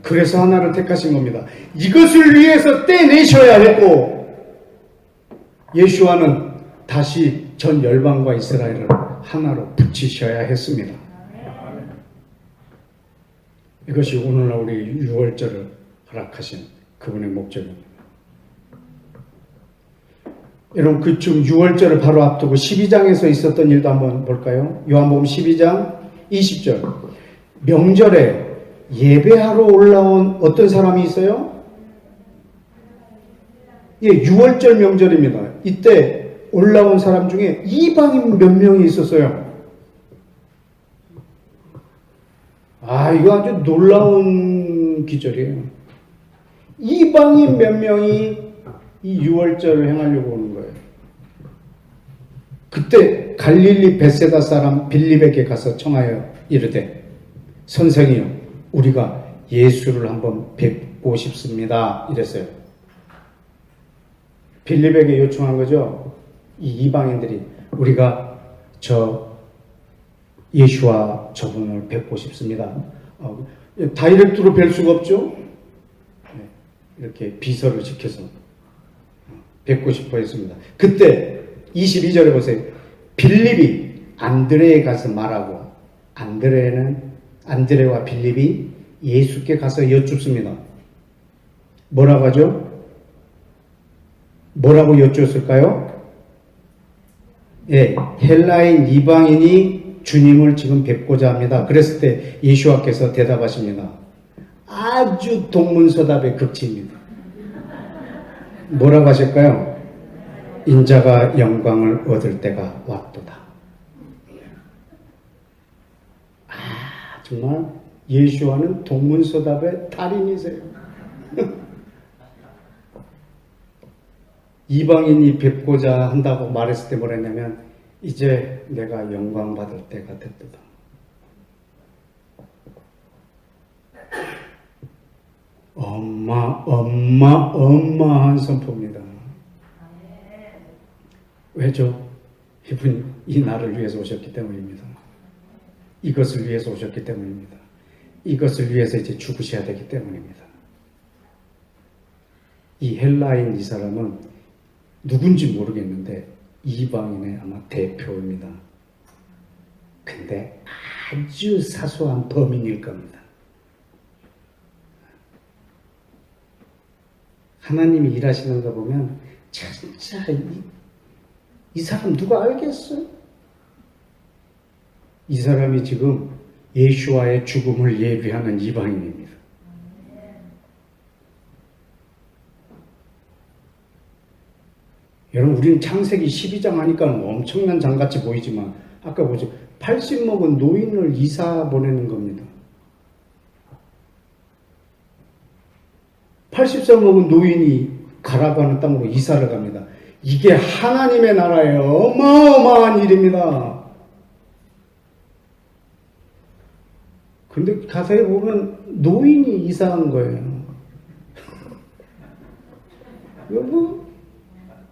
그래서 하나를 택하신 겁니다. 이것을 위해서 떼내셔야 했고 예수와는 다시 전 열방과 이스라엘을 하나로 붙이셔야 했습니다. 이것이 오늘날 우리 유월절을 허락하신 그분의 목적입니다. 여러분 그쯤 유월절을 바로 앞두고 12장에서 있었던 일도 한번 볼까요? 요한복음 12장 20절 명절에 예배하러 올라온 어떤 사람이 있어요? 예, 유월절 명절입니다. 이때 올라온 사람 중에 이방인 몇 명이 있었어요. 아, 이거 아주 놀라운 기절이에요. 이방인 몇 명이 이 유월절을 행하려고 오는 거예요. 그때 갈릴리 벳세다 사람 빌립에게 가서 청하여 이르되 선생이여 우리가 예수를 한번 뵙고 싶습니다. 이랬어요. 빌립에게 요청한 거죠. 이 이방인들이 우리가 저 예수와 저분을 뵙고 싶습니다. 다이렉트로 뵐 수가 없죠. 이렇게 비서를 시켜서 뵙고 싶어 했습니다. 그때 22절에 보세요. 빌립이 안드레에 가서 말하고 안드레와 빌립이 예수께 가서 여쭙습니다. 뭐라고 하죠? 뭐라고 여쭈었을까요? 예, 헬라인 이방인이 주님을 지금 뵙고자 합니다. 그랬을 때 예수와께서 대답하십니다. 아주 동문서답의 극치입니다. 뭐라고 하실까요? 인자가 영광을 얻을 때가 왔도다. 아, 정말 예수와는 동문서답의 달인이세요. 이방인이 뵙고자 한다고 말했을 때 뭐라 했냐면 이제 내가 영광 받을 때가 됐다. 어마어마한 선포입니다. 왜죠? 이분이 이 나를 위해서 오셨기 때문입니다. 이것을 위해서 오셨기 때문입니다. 이것을 위해서 이제 죽으셔야 되기 때문입니다. 이 헬라인 이 사람은 누군지 모르겠는데 이방인의 아마 대표입니다. 근데 아주 사소한 범인일 겁니다. 하나님이 일하시는 거 보면 진짜 이 사람 누가 알겠어요? 이 사람이 지금 예수와의 죽음을 예비하는 이방인입니다. 여러분, 우리는 창세기 12장 하니까 엄청난 장같이 보이지만 아까 보죠. 80 먹은 노인을 이사 보내는 겁니다. 80살 먹은 노인이 가라고 하는 땅으로 이사를 갑니다. 이게 하나님의 나라의 어마어마한 일입니다. 근데 가사에 보면 노인이 이사한 거예요. 여러분,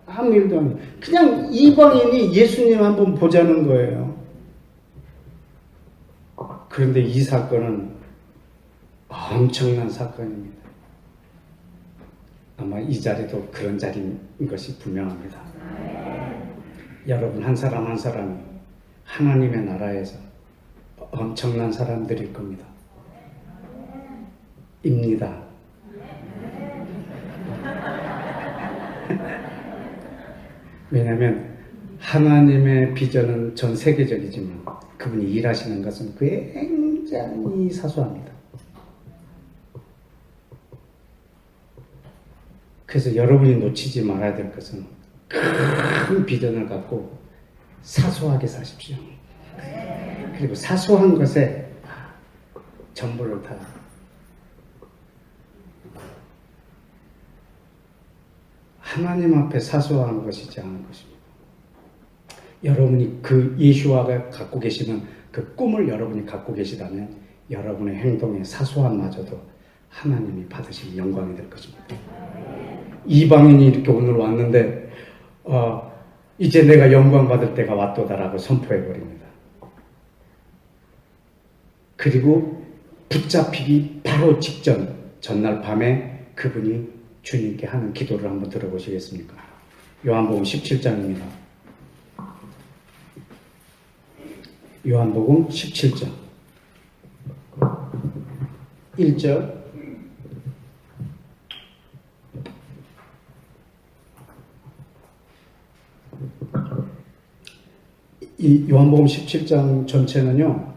아무 일도 안 해요. 그냥 이방인이 예수님 한번 보자는 거예요. 그런데 이 사건은 엄청난 사건입니다. 아마 이 자리도 그런 자리인 것이 분명합니다. 여러분, 한 사람 한 사람이 하나님의 나라에서 엄청난 사람들일 겁니다. 입니다. 왜냐하면 하나님의 비전은 전 세계적이지만 그분이 일하시는 것은 굉장히 사소합니다. 그래서 여러분이 놓치지 말아야 될 것은 큰 비전을 갖고 사소하게 사십시오. 그리고 사소한 것에 전부를 다 하나님 앞에 사소한 것이지 않은 것입니다. 여러분이 그 예수와가 갖고 계시는 그 꿈을 여러분이 갖고 계시다면 여러분의 행동의 사소함마저도 하나님이 받으실 영광이 될 것입니다. 이방인이 이렇게 오늘 왔는데 이제 내가 영광 받을 때가 왔도다라고 선포해 버립니다. 그리고 붙잡히기 바로 직전 전날 밤에 그분이 주님께 하는 기도를 한번 들어보시겠습니까? 요한복음 17장입니다. 요한복음 17장 1절 이 요한복음 17장 전체는요,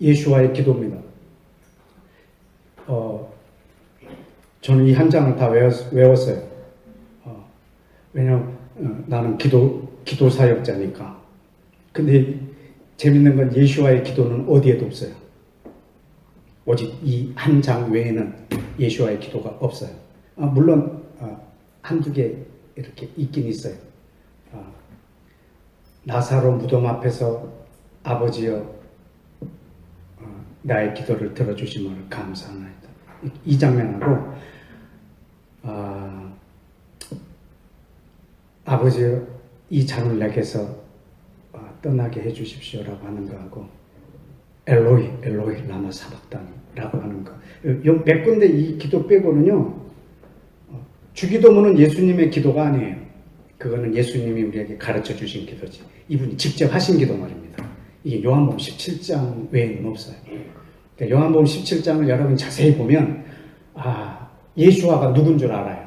예수와의 기도입니다. 저는 이 한 장을 다 외웠어요. 왜냐면 나는 기도 사역자니까. 근데 재밌는 건 예수와의 기도는 어디에도 없어요. 오직 이 한 장 외에는 예수와의 기도가 없어요. 물론 한두 개 이렇게 있긴 있어요. 나사로 무덤 앞에서 아버지여 나의 기도를 들어주심을 감사합니다. 이 장면하고 아버지여 이 잔을 내게서 떠나게 해주십시오라고 하는 거하고 엘로이 엘로이 라마 사박다니 라고 하는 거, 요 몇 군데 이 기도 빼고는요, 주기도문은 예수님의 기도가 아니에요. 그거는 예수님이 우리에게 가르쳐 주신 기도지. 이분이 직접 하신 기도 말입니다. 이게 요한복음 17장 외에는 없어요. 그러니까 요한복음 17장을 여러분 자세히 보면 예수와가 누군 줄 알아요.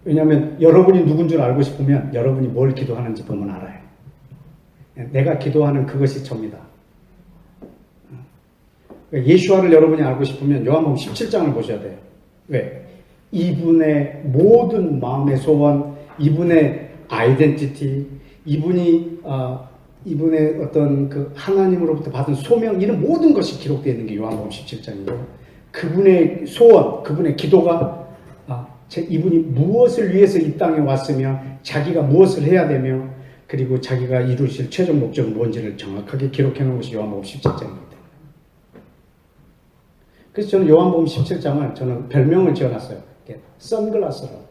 왜냐하면 여러분이 누군 줄 알고 싶으면 여러분이 뭘 기도하는지 보면 알아요. 내가 기도하는 그것이 접니다. 그러니까 예수와를 여러분이 알고 싶으면 요한복음 17장을 보셔야 돼요. 왜? 이분의 모든 마음의 소원, 이분의 아이덴티티, 이분의 어떤 그 하나님으로부터 받은 소명, 이런 모든 것이 기록되어 있는 게 요한복음 17장이에요. 그분의 소원, 그분의 기도가 이분이 무엇을 위해서 이 땅에 왔으며 자기가 무엇을 해야 되며 그리고 자기가 이루실 최종 목적은 뭔지를 정확하게 기록해 놓은 것이 요한복음 17장입니다. 그래서 저는 요한복음 17장을 저는 별명을 지어놨어요. 선글라스라고.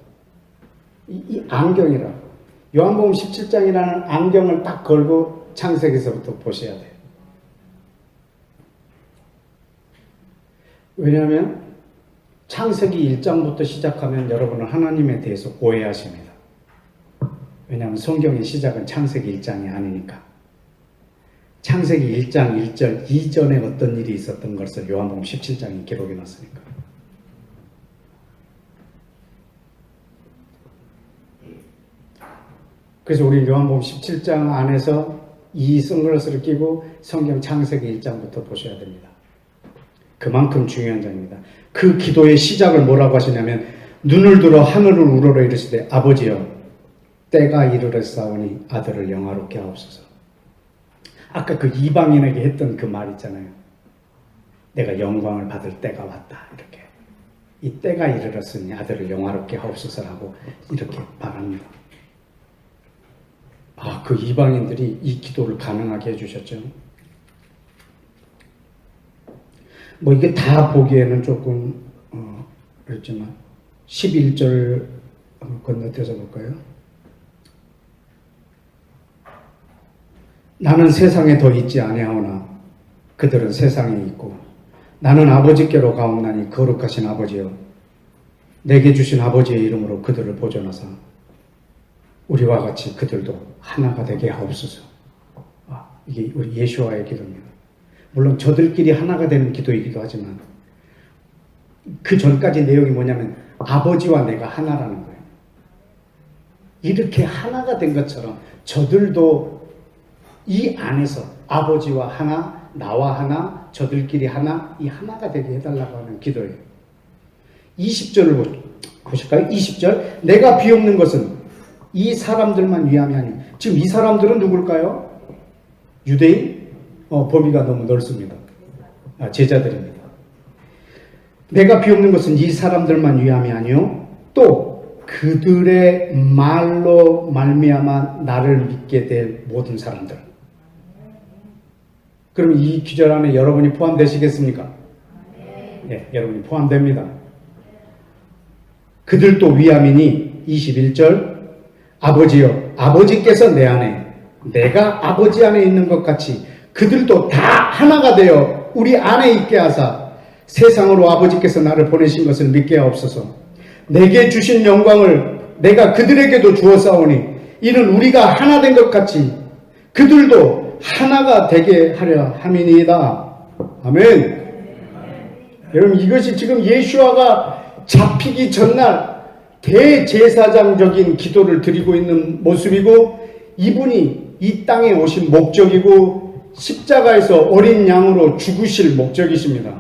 이 안경이라고. 요한복음 17장이라는 안경을 딱 걸고 창세기서부터 보셔야 돼요. 왜냐하면 창세기 1장부터 시작하면 여러분은 하나님에 대해서 오해하십니다. 왜냐하면 성경의 시작은 창세기 1장이 아니니까. 창세기 1장 1절 이전에 어떤 일이 있었던 것을 요한복음 17장에 기록해 놨으니까. 그래서 우리 요한복음 17장 안에서 이 선글라스를 끼고 성경 창세기 1장부터 보셔야 됩니다. 그만큼 중요한 장입니다. 그 기도의 시작을 뭐라고 하시냐면 눈을 들어 하늘을 우러러 이르시되 아버지여 때가 이르렀사오니 아들을 영화롭게 하옵소서. 아까 그 이방인에게 했던 그 말 있잖아요. 내가 영광을 받을 때가 왔다. 이렇게. 이 때가 이르렀으니 아들을 영화롭게 하옵소서라고 이렇게 말합니다. 그 이방인들이 이 기도를 가능하게 해주셨죠. 뭐 이게 다 보기에는 조금 그렇지만 11절 한번 건너뛰어서 볼까요? 나는 세상에 더 있지 아니하오나 그들은 세상에 있고 나는 아버지께로 가옵나니 거룩하신 아버지여 내게 주신 아버지의 이름으로 그들을 보존하사 우리와 같이 그들도 하나가 되게 하옵소서. 이게 우리 예수와의 기도입니다. 물론 저들끼리 하나가 되는 기도이기도 하지만 그 전까지 내용이 뭐냐면 아버지와 내가 하나라는 거예요. 이렇게 하나가 된 것처럼 저들도 이 안에서 아버지와 하나, 나와 하나, 저들끼리 하나, 이 하나가 되게 해달라고 하는 기도예요. 20절을 보실까요? 20절 내가 비옵는 것은 이 사람들만 위함이 아니오. 지금 이 사람들은 누굴까요? 유대인? 범위가 너무 넓습니다. 제자들입니다. 내가 비옵는 것은 이 사람들만 위함이 아니오. 또 그들의 말로 말미암아 나를 믿게 될 모든 사람들. 그럼 이 기절 안에 여러분이 포함되시겠습니까? 네, 여러분이 포함됩니다. 그들도 위함이니 21절 아버지여 아버지께서 내 안에 내가 아버지 안에 있는 것 같이 그들도 다 하나가 되어 우리 안에 있게 하사 세상으로 아버지께서 나를 보내신 것을 믿게 하옵소서. 내게 주신 영광을 내가 그들에게도 주었사오니 이는 우리가 하나 된 것 같이 그들도 하나가 되게 하려 함이니이다. 아멘. 여러분 이것이 지금 예수아가 잡히기 전날 대제사장적인 기도를 드리고 있는 모습이고 이분이 이 땅에 오신 목적이고 십자가에서 어린 양으로 죽으실 목적이십니다.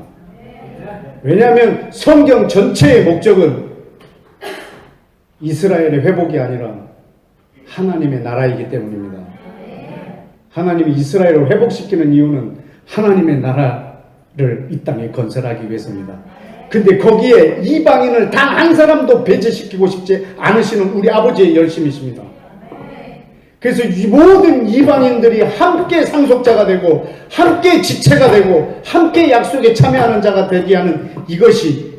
왜냐하면 성경 전체의 목적은 이스라엘의 회복이 아니라 하나님의 나라이기 때문입니다. 하나님이 이스라엘을 회복시키는 이유는 하나님의 나라를 이 땅에 건설하기 위해서입니다. 근데 거기에 이방인을 단 한 사람도 배제시키고 싶지 않으시는 우리 아버지의 열심이십니다. 그래서 이 모든 이방인들이 함께 상속자가 되고 함께 지체가 되고 함께 약속에 참여하는 자가 되게 하는 이것이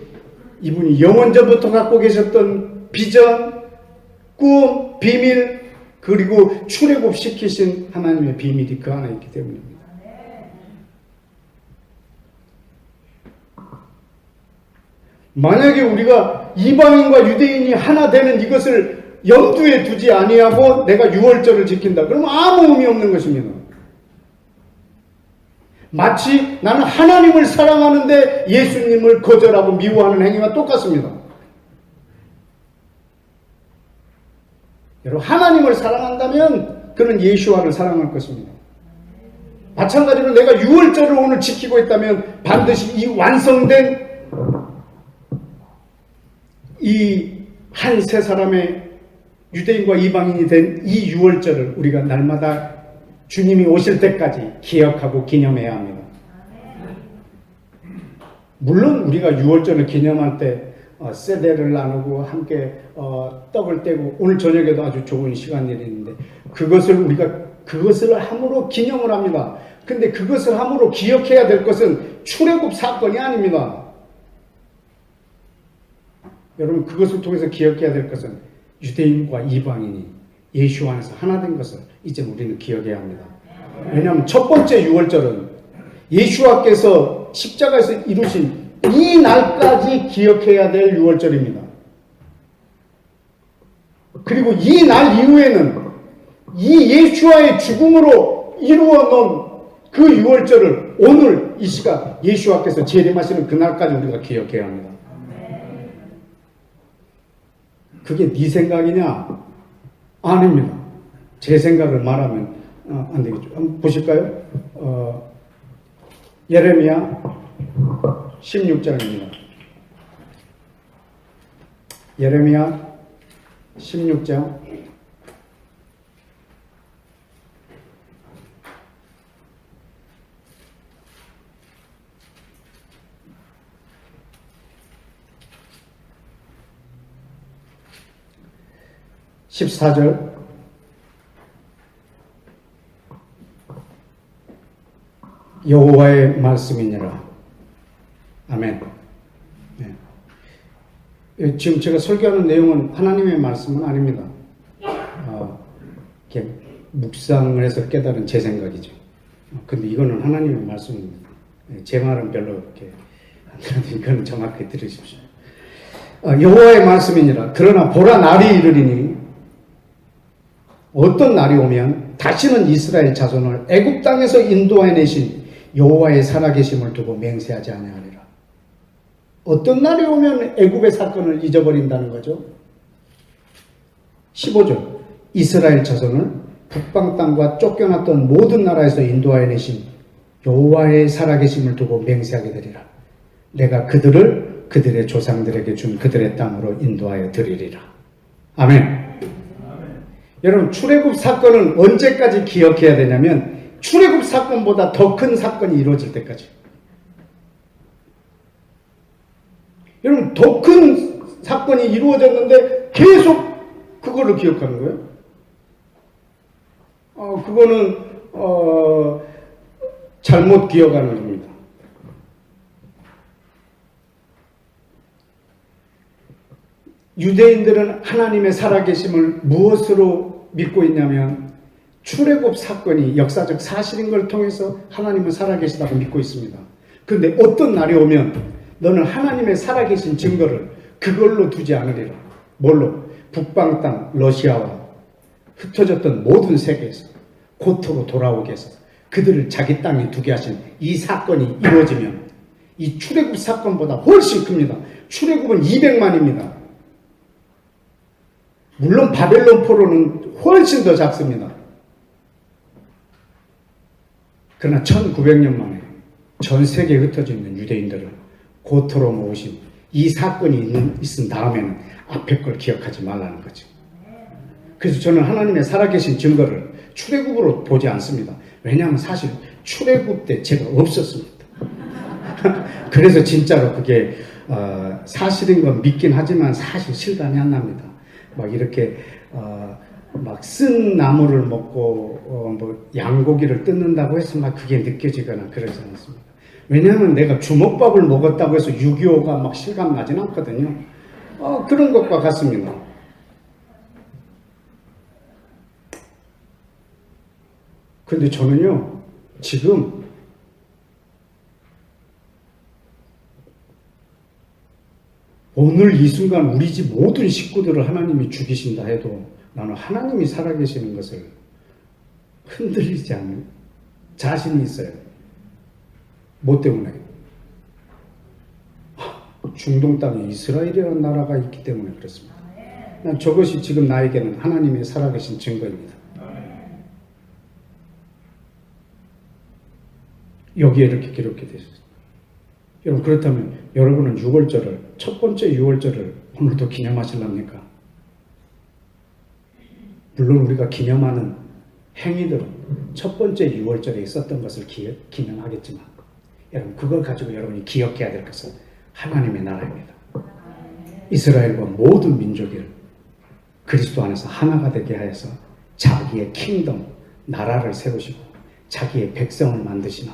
이분이 영원전부터 갖고 계셨던 비전, 꿈, 비밀 그리고 출애굽시키신 하나님의 비밀이 그 안에 있기 때문입니다. 만약에 우리가 이방인과 유대인이 하나 되는 이것을 염두에 두지 아니하고 내가 유월절을 지킨다. 그러면 아무 의미 없는 것입니다. 마치 나는 하나님을 사랑하는데 예수님을 거절하고 미워하는 행위와 똑같습니다. 여러분 하나님을 사랑한다면 그는 예수와를 사랑할 것입니다. 마찬가지로 내가 유월절을 오늘 지키고 있다면 반드시 이 완성된 이 한 세 사람의 유대인과 이방인이 된 이 유월절을 우리가 날마다 주님이 오실 때까지 기억하고 기념해야 합니다. 물론 우리가 유월절을 기념할 때 세대를 나누고 함께 떡을 떼고 오늘 저녁에도 아주 좋은 시간이 있는데 그것을 함으로 기념을 합니다. 근데 그것을 함으로 기억해야 될 것은 출애굽 사건이 아닙니다. 여러분 그것을 통해서 기억해야 될 것은 유대인과 이방인이 예수 안에서 하나 된 것을 이제 우리는 기억해야 합니다. 왜냐하면 첫 번째 유월절은 예수와께서 십자가에서 이루신 이 날까지 기억해야 될 유월절입니다. 그리고 이 날 이후에는 이 예수와의 죽음으로 이루어 놓은 그 유월절을 오늘 이 시간 예수와께서 재림하시는 그날까지 우리가 기억해야 합니다. 그게 네 생각이냐? 아닙니다. 제 생각을 말하면 안 되겠죠. 한번 보실까요? 예레미야 16장입니다. 예레미야 16장 14절 여호와의 말씀이니라. 아멘. 네. 지금 제가 설교하는 내용은 하나님의 말씀은 아닙니다. 이렇게 묵상을 해서 깨달은 제 생각이죠. 근데 이거는 하나님의 말씀입니다. 제 말은 별로 이렇게 안 들어도 이거는 정확히 들으십시오. 여호와의 말씀이니라. 그러나 보라, 날이 이르리니 어떤 날이 오면 다시는 이스라엘 자손을 애굽 땅에서 인도해 내신 여호와의 살아계심을 두고 맹세하지 아니하리라. 어떤 날이 오면 애굽의 사건을 잊어버린다는 거죠. 15절 이스라엘 자손을 북방 땅과 쫓겨났던 모든 나라에서 인도하여 내신 여호와의 살아계심을 두고 맹세하게 되리라. 내가 그들을 그들의 조상들에게 준 그들의 땅으로 인도하여 드리리라. 아멘. 여러분, 출애굽 사건은 언제까지 기억해야 되냐면 출애굽 사건보다 더 큰 사건이 이루어질 때까지. 여러분, 더 큰 사건이 이루어졌는데 계속 그거를 기억하는 거예요. 그거는 잘못 기억하는 겁니다. 유대인들은 하나님의 살아계심을 무엇으로 믿고 있냐면 출애굽 사건이 역사적 사실인 걸 통해서 하나님은 살아계시다고 믿고 있습니다. 그런데 어떤 날이 오면 너는 하나님의 살아계신 증거를 그걸로 두지 않으리라. 뭘로? 북방 땅 러시아와 흩어졌던 모든 세계에서 고토로 돌아오게 해서 그들을 자기 땅에 두게 하신 이 사건이 이루어지면 이 출애굽 사건보다 훨씬 큽니다. 출애굽은 200만입니다. 물론 바벨론 포로는 훨씬 더 작습니다. 그러나 1900년 만에 전 세계에 흩어져 있는 유대인들을 고토로 모으신 이 사건이 있은 다음에는 앞에 걸 기억하지 말라는 거죠. 그래서 저는 하나님의 살아계신 증거를 출애굽으로 보지 않습니다. 왜냐하면 사실 출애굽 때 제가 없었습니다. 그래서 진짜로 그게 사실인 건 믿긴 하지만 사실 실감이 안 납니다. 막 이렇게 막 쓴 나무를 먹고 뭐 양고기를 뜯는다고 해서 막 그게 느껴지거나 그러지 않습니다. 왜냐하면 내가 주먹밥을 먹었다고 해서 6.25가 막 실감 나진 않거든요. 그런 것과 같습니다. 근데 저는요, 지금 오늘 이 순간 우리 집 모든 식구들을 하나님이 죽이신다 해도 나는 하나님이 살아계시는 것을 흔들리지 않는 자신이 있어요. 뭐 때문에? 중동 땅에 이스라엘이라는 나라가 있기 때문에 그렇습니다. 난 저것이 지금 나에게는 하나님의 살아계신 증거입니다. 여기에 이렇게 기록해 되셨습니다. 여러분, 그렇다면 여러분은 6월절을, 첫 번째 6월절을 오늘도 기념하실랍니까? 물론 우리가 기념하는 행위들은 첫 번째 6월절에 있었던 것을 기념하겠지만 여러분, 그걸 가지고 여러분이 기억해야 될 것은 하나님의 나라입니다. 이스라엘과 모든 민족을 그리스도 안에서 하나가 되게 하여서 자기의 킹덤, 나라를 세우시고 자기의 백성을 만드시는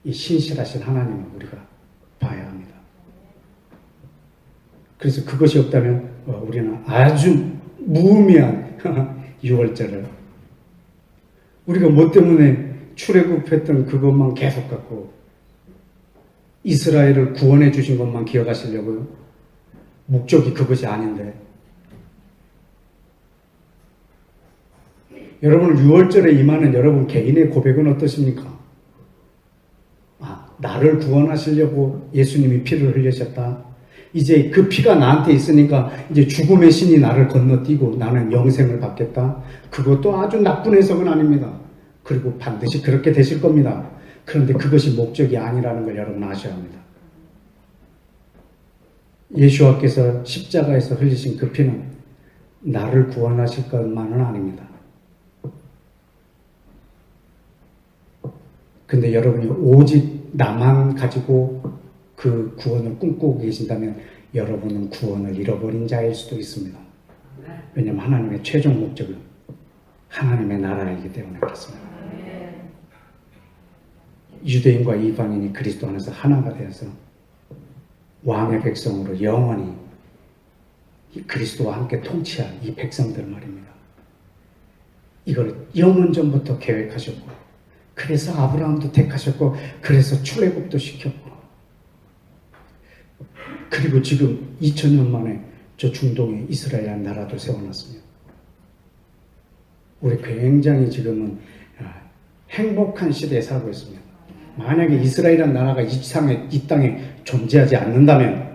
이 신실하신 하나님을 우리가 봐야 합니다. 그래서 그것이 없다면 우리는 아주 무의미한 6월절을 우리가 뭐 때문에 출애굽했던 그것만 계속 갖고 이스라엘을 구원해 주신 것만 기억하시려고요? 목적이 그것이 아닌데. 여러분, 6월절에 임하는 여러분 개인의 고백은 어떠십니까? 나를 구원하시려고 예수님이 피를 흘리셨다. 이제 그 피가 나한테 있으니까 이제 죽음의 신이 나를 건너뛰고 나는 영생을 받겠다. 그것도 아주 나쁜 해석은 아닙니다. 그리고 반드시 그렇게 되실 겁니다. 그런데 그것이 목적이 아니라는 걸 여러분 아셔야 합니다. 예수와께서 십자가에서 흘리신 그 피는 나를 구원하실 것만은 아닙니다. 근데 여러분이 오직 나만 가지고 그 구원을 꿈꾸고 계신다면 여러분은 구원을 잃어버린 자일 수도 있습니다. 왜냐하면 하나님의 최종 목적은 하나님의 나라이기 때문에 그렇습니다. 유대인과 이방인이 그리스도 안에서 하나가 되어서 왕의 백성으로 영원히 그리스도와 함께 통치한 이 백성들 말입니다. 이걸 영원 전부터 계획하셨고, 그래서 아브라함도 택하셨고, 그래서 출애굽도 시켰고, 그리고 지금 2000년 만에 저 중동에 이스라엘 나라도 세워놨습니다. 우리 굉장히 지금은 행복한 시대에 살고 있습니다. 만약에 이스라엘이라는 나라가 이 땅에 존재하지 않는다면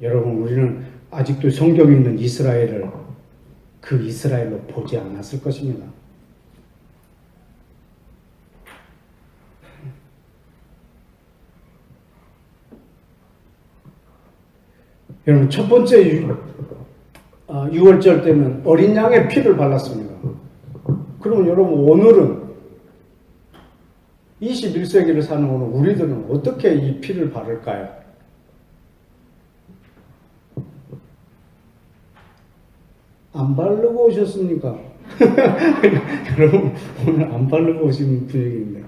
여러분 우리는 아직도 성경에 있는 이스라엘을 그 이스라엘로 보지 않았을 것입니다. 여러분 첫 번째 6월절 때는 어린 양의 피를 발랐습니다. 그러면 여러분 오늘은 21세기를 사는 오늘 우리들은 어떻게 이 피를 바를까요? 안 바르고 오셨습니까? 여러분 오늘 안 바르고 오신 분위기인데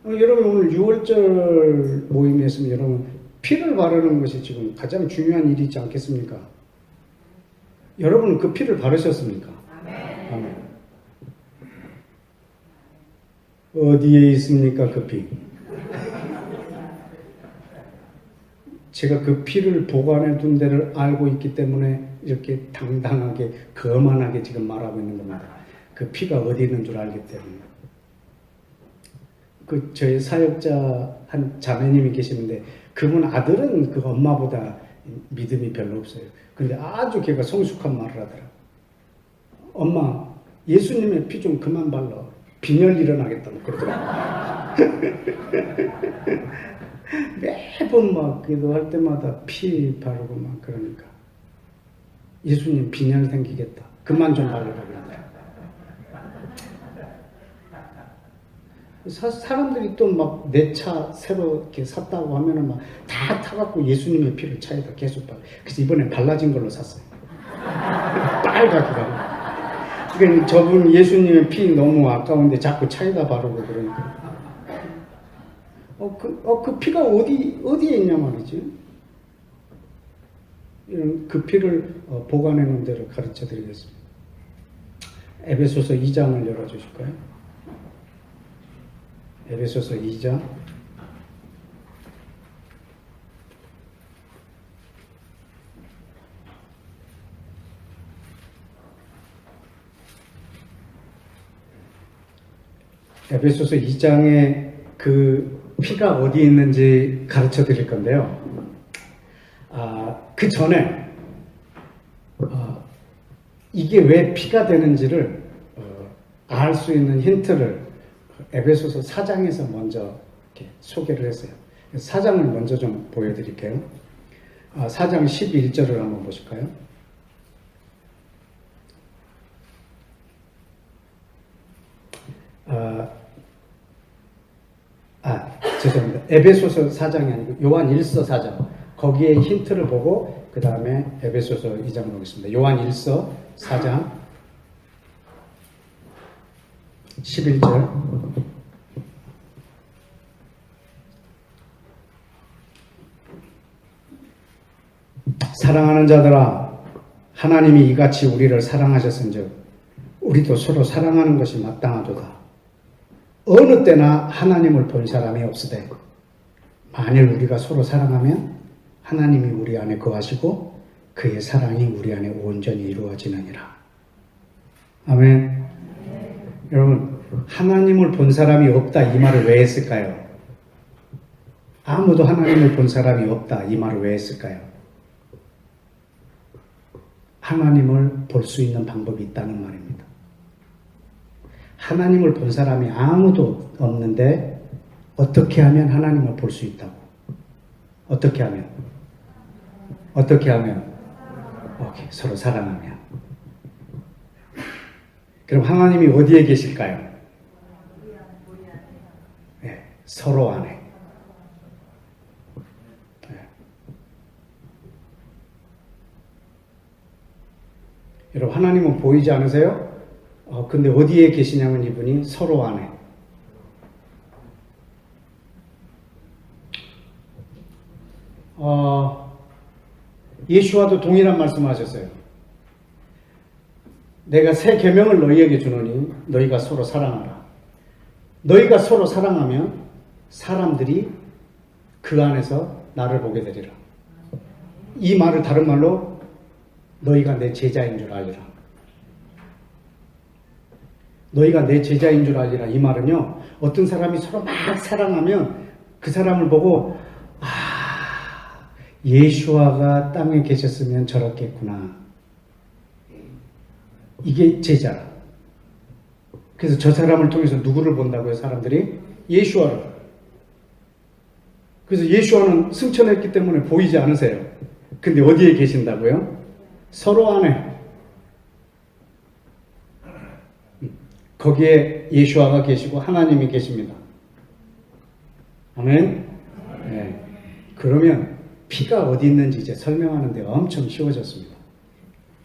여러분 오늘 6월절 모임에 있으면 여러분 피를 바르는 것이 지금 가장 중요한 일이지 않겠습니까? 여러분은 그 피를 바르셨습니까? 아멘. 아멘. 어디에 있습니까 그 피? 제가 그 피를 보관해 둔 데를 알고 있기 때문에 이렇게 당당하게 거만하게 지금 말하고 있는 겁니다. 그 피가 어디 있는 줄 알기 때문에. 그 저희 사역자 한 자매님이 계시는데 그분 아들은 그 엄마보다 믿음이 별로 없어요. 근데 아주 걔가 성숙한 말을 하더라고요. 엄마 예수님의 피 좀 그만 발라. 빈혈 일어나겠다고 그러더라고요. 매번 막 기도할 때마다 피 바르고 막 그러니까 예수님 빈혈 생기겠다. 그만 좀 바르라고. 사람들이 또 막 내 차 새로 이렇게 샀다고 하면은 막 다 타갖고 예수님의 피를 차에다 계속 발라. 그래서 이번엔 발라진 걸로 샀어요. 빨갛게. 그러니까 저분 예수님의 피 너무 아까운데 자꾸 차에다 바르고 그러니까. 그 피가 어디에 있냐 말이지. 이런 그 피를 보관해 놓은 데를 가르쳐 드리겠습니다. 에베소서 2장을 열어주실까요? 에베소서 2장. 에베소서 2장에 그 피가 어디 있는지 가르쳐 드릴 건데요. 그 전에 이게 왜 피가 되는지를 알 수 있는 힌트를 에베소서 4장에서 먼저 이렇게 소개를 했어요. 4장을 먼저 좀 보여드릴게요. 4장 11절을 한번 보실까요? 죄송합니다. 에베소서 4장이 아니고 요한 1서 4장. 거기에 힌트를 보고 그 다음에 에베소서 2장 보겠습니다. 요한 1서 4장 11절. 사랑하는 자들아, 하나님이 이같이 우리를 사랑하셨은즉 우리도 서로 사랑하는 것이 마땅하도다. 어느 때나 하나님을 본 사람이 없으되 만일 우리가 서로 사랑하면 하나님이 우리 안에 거하시고 그의 사랑이 우리 안에 온전히 이루어지느니라. 아멘. 여러분, 하나님을 본 사람이 없다 이 말을 왜 했을까요? 아무도 하나님을 본 사람이 없다. 이 말을 왜 했을까요? 하나님을 볼 수 있는 방법이 있다는 말입니다. 하나님을 본 사람이 아무도 없는데 어떻게 하면 하나님을 볼 수 있다고? 어떻게 하면? 오케이, 서로 사랑하면. 그럼 하나님이 어디에 계실까요? 네, 서로 안에. 네. 여러분, 하나님은 보이지 않으세요? 근데 어디에 계시냐면 이분이 서로 안에. 예수와도 동일한 말씀을 하셨어요. 내가 새 계명을 너희에게 주노니 너희가 서로 사랑하라. 너희가 서로 사랑하면 사람들이 그 안에서 나를 보게 되리라. 이 말을 다른 말로 너희가 내 제자인 줄 알리라. 너희가 내 제자인 줄 알리라. 이 말은요, 어떤 사람이 서로 막 사랑하면 그 사람을 보고 예수와가 땅에 계셨으면 저렇겠구나. 이게 제자라. 그래서 저 사람을 통해서 누구를 본다고요, 사람들이? 예수와를. 그래서 예수와는 승천했기 때문에 보이지 않으세요. 근데 어디에 계신다고요? 서로 안에. 거기에 예수와가 계시고 하나님이 계십니다. 아멘? 네. 그러면 피가 어디 있는지 이제 설명하는 데 엄청 쉬워졌습니다.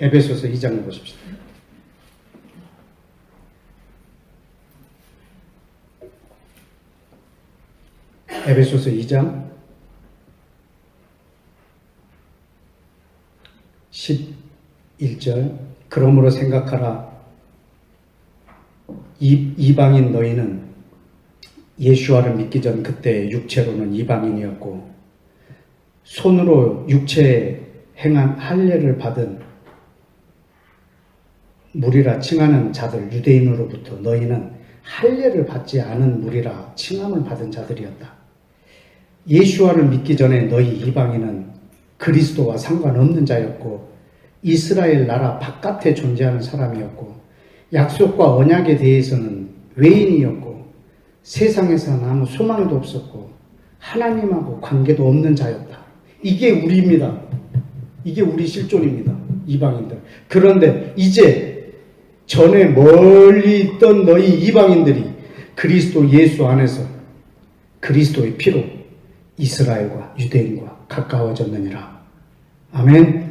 에베소서 2장을 보십시오. 에베소서 2장 11절. 그러므로 생각하라. 이방인 너희는 예수와를 믿기 전 그때 육체로는 이방인이었고 손으로 육체에 행한 할례를 받은 무리라 칭하는 자들, 유대인으로부터 너희는 할례를 받지 않은 무리라 칭함을 받은 자들이었다. 예수와를 믿기 전에 너희 이방인은 그리스도와 상관없는 자였고 이스라엘 나라 바깥에 존재하는 사람이었고 약속과 언약에 대해서는 외인이었고 세상에서는 아무 소망도 없었고 하나님하고 관계도 없는 자였다. 이게 우리입니다. 이게 우리 실존입니다. 이방인들. 그런데 이제 전에 멀리 있던 너희 이방인들이 그리스도 예수 안에서 그리스도의 피로 이스라엘과 유대인과 가까워졌느니라. 아멘.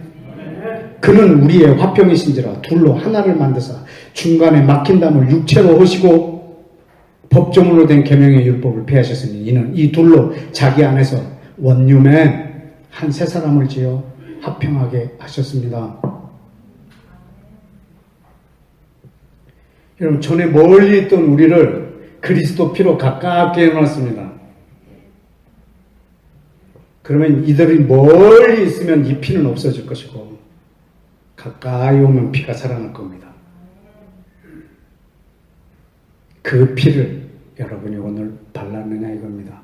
그는 우리의 화평이신지라 둘로 하나를 만드사 중간에 막힌 담을 육체로 하시고 법조문으로 된 계명의 율법을 폐하셨으니 이는 이 둘로 자기 안에서 원룸에 한 세 사람을 지어 화평하게 하셨습니다. 여러분, 전에 멀리 있던 우리를 그리스도 피로 가깝게 해놨습니다. 그러면 이들이 멀리 있으면 이 피는 없어질 것이고 가까이 오면 피가 살아날 겁니다. 그 피를 여러분이 오늘 발랐느냐 이겁니다.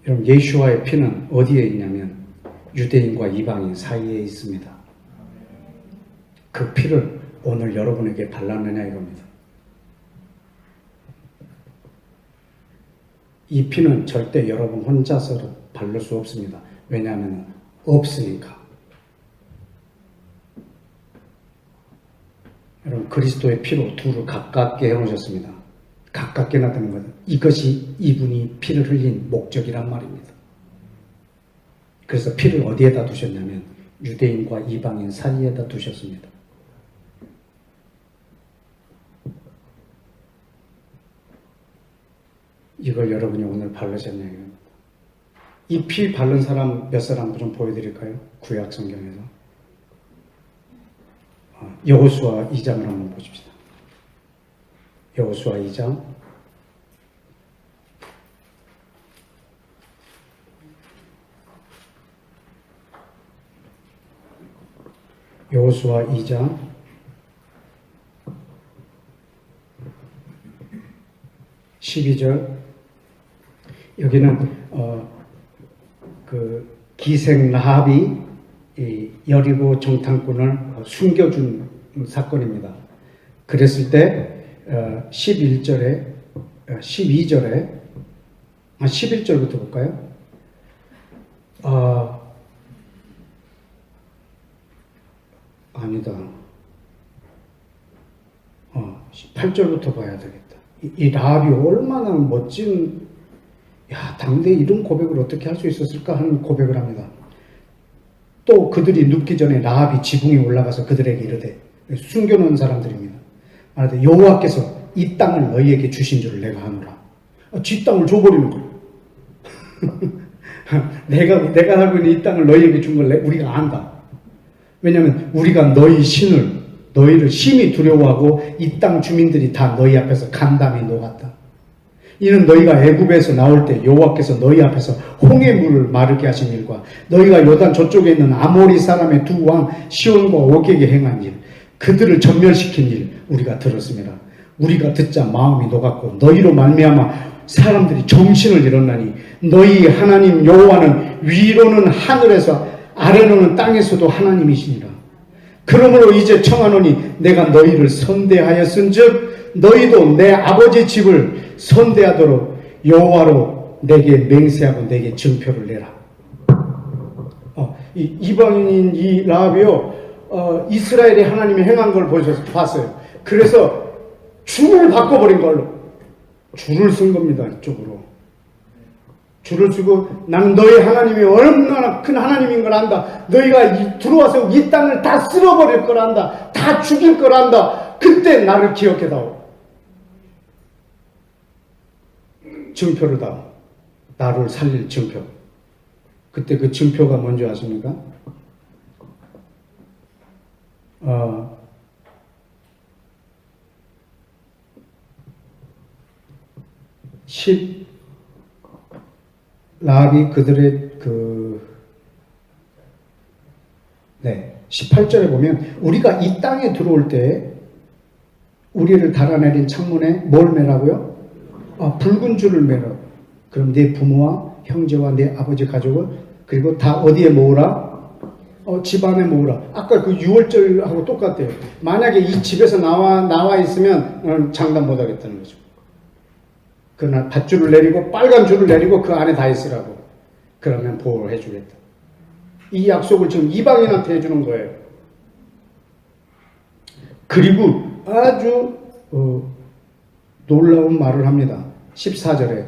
여러분, 예수와의 피는 어디에 있냐면 유대인과 이방인 사이에 있습니다. 그 피를 오늘 여러분에게 발랐느냐 이겁니다. 이 피는 절대 여러분 혼자서 바를 수 없습니다. 왜냐하면 없으니까. 여러분, 그리스도의 피로 둘을 가깝게 해놓으셨습니다. 가깝게 놔두는 것은 이것이 이분이 피를 흘린 목적이란 말입니다. 그래서 피를 어디에다 두셨냐면 유대인과 이방인 사이에다 두셨습니다. 이걸 여러분이 오늘 바르셨냐 이겁니다. 이 피 바른 사람 몇 사람 좀 보여드릴까요? 구약 성경에서 여호수아 2장을 한번 보십시다. 여호수아 2장 여호수아 2장 12절 여기는 그 기생 라합이 이 여리고 정탐꾼을 숨겨준 사건입니다. 그랬을 때 11절에 12절에 11절부터 볼까요? 아니다. 18절부터 봐야 되겠다. 이 라합이 얼마나 멋진, 당대에 이런 고백을 어떻게 할 수 있었을까 하는 고백을 합니다. 또 그들이 눕기 전에 라합이 지붕에 올라가서 그들에게 이르되, 숨겨놓은 사람들입니다. 말하되 여호와께서 이 땅을 너희에게 주신 줄을 내가 아노라. 지 땅을 줘버리는 거예요. 내가 살고 있는 이 땅을 너희에게 준 걸 우리가 안다. 왜냐하면 우리가 너희를 심히 두려워하고 이 땅 주민들이 다 너희 앞에서 간담이 녹았다. 이는 너희가 애굽에서 나올 때 여호와께서 너희 앞에서 홍해 물을 마르게 하신 일과 너희가 요단 저쪽에 있는 아모리 사람의 두 왕 시온과 옥에게 행한 일, 그들을 전멸시킨 일 우리가 들었습니다. 우리가 듣자 마음이 녹았고 너희로 말미암아 사람들이 정신을 잃었나니 너희 하나님 여호와는 위로는 하늘에서 아래로는 땅에서도 하나님이시니라. 그러므로 이제 청하노니 내가 너희를 선대하였은즉 너희도 내 아버지 집을 선대하도록 여호와로 내게 맹세하고 내게 증표를 내라. 이방인인 이 라합이요, 이스라엘이 하나님이 행한 걸 봤어요. 그래서 줄을 바꿔버린 걸로 줄을 쓴 겁니다. 이쪽으로 줄을 쓰고 나는 너희 하나님이 얼마나 큰 하나님인 걸 안다. 너희가 들어와서 이 땅을 다 쓸어버릴 걸 안다. 다 죽일 걸 안다. 그때 나를 기억해다오. 증표를 다오. 나를 살릴 증표. 그때 그 증표가 뭔지 아십니까? 10 라합이 그들의 18절에 보면 우리가 이 땅에 들어올 때 우리를 달아내린 창문에 뭘 매라고요? 붉은 줄을 매라. 그럼 내 부모와 형제와 내 아버지 가족을 그리고 다 어디에 모으라? 집안에 모으라. 아까 그 6월절하고 똑같아요. 만약에 이 집에서 나와 있으면 장담 못 하겠다는 거죠. 그러나 밧줄을 내리고 빨간 줄을 내리고 그 안에 다 있으라고. 그러면 보호를 해주겠다. 이 약속을 지금 이방인한테 해주는 거예요. 그리고 아주 놀라운 말을 합니다. 14절에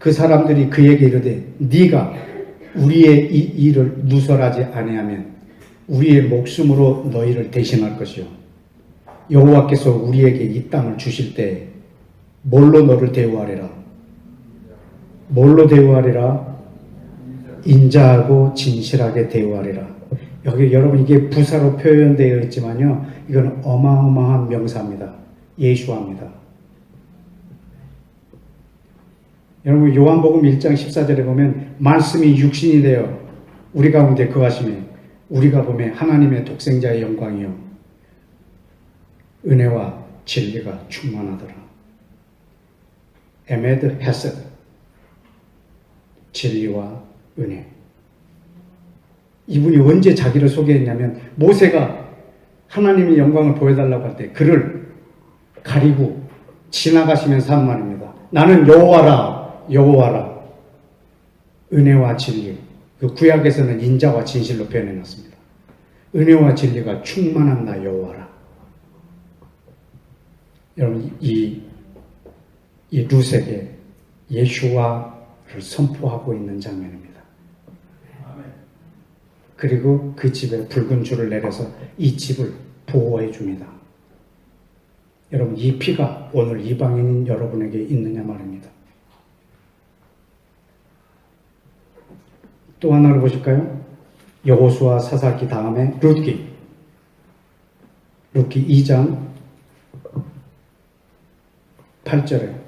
그 사람들이 그에게 이르되 네가 우리의 이 일을 누설하지 아니하면 우리의 목숨으로 너희를 대신할 것이요 여호와께서 우리에게 이 땅을 주실 때 뭘로 너를 대우하리라? 뭘로 대우하리라? 인자하고 진실하게 대우하리라. 여기 여러분 이게 부사로 표현되어 있지만요, 이건 어마어마한 명사입니다. 예수화입니다. 여러분 요한복음 1장 14절에 보면 말씀이 육신이 되어 우리 가운데 거하시매 우리가 보면 하나님의 독생자의 영광이요 은혜와 진리가 충만하더라. 에메드 헤세드, 진리와 은혜. 이분이 언제 자기를 소개했냐면 모세가 하나님의 영광을 보여달라고 할 때 그를 가리고 지나가시면서 한 말입니다. 나는 여호와라, 여호와라. 은혜와 진리. 그 구약에서는 인자와 진실로 표현해놨습니다. 은혜와 진리가 충만한 나 여호와라. 여러분 이 룻에게 예수와를 선포하고 있는 장면입니다. 그리고 그 집에 붉은 줄을 내려서 이 집을 보호해 줍니다. 여러분 이 피가 오늘 이방인인 여러분에게 있느냐 말입니다. 또 하나를 보실까요? 여호수아 사사기 다음에 룻기 2장 8절에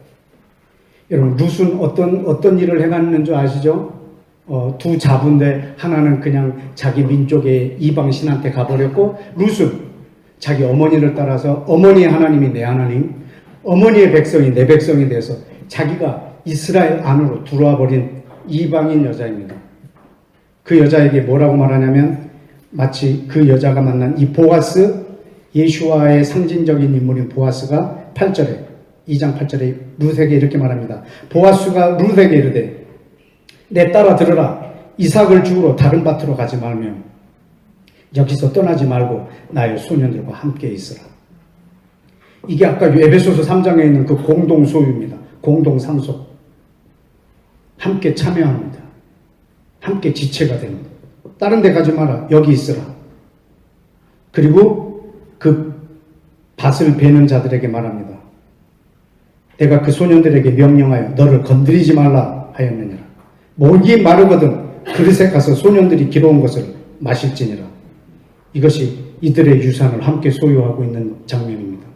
여러분 룻은 어떤 일을 행하는 줄 아시죠? 두 자부인데 하나는 그냥 자기 민족의 이방 신한테 가버렸고 룻은 자기 어머니를 따라서 어머니의 하나님이 내 하나님, 어머니의 백성이 내 백성이 돼서 자기가 이스라엘 안으로 들어와 버린 이방인 여자입니다. 그 여자에게 뭐라고 말하냐면 마치 그 여자가 만난 이 보아스, 예수와의 상징적인 인물인 보아스가 8절에 2장 8절에 룻에게 이렇게 말합니다. 보아스가 룻에게 이르되 내 딸아 들으라. 이삭을 죽으러 다른 밭으로 가지 말며 여기서 떠나지 말고 나의 소년들과 함께 있으라. 이게 아까 에베소서 3장에 있는 그 공동 소유입니다. 공동 상속. 함께 참여합니다. 함께 지체가 됩니다. 다른 데 가지 마라. 여기 있으라. 그리고 그 밭을 베는 자들에게 말합니다. 내가 그 소년들에게 명령하여 너를 건드리지 말라 하였느니라. 목이 마르거든 그릇에 가서 소년들이 기러온 것을 마실지니라. 이것이 이들의 유산을 함께 소유하고 있는 장면입니다.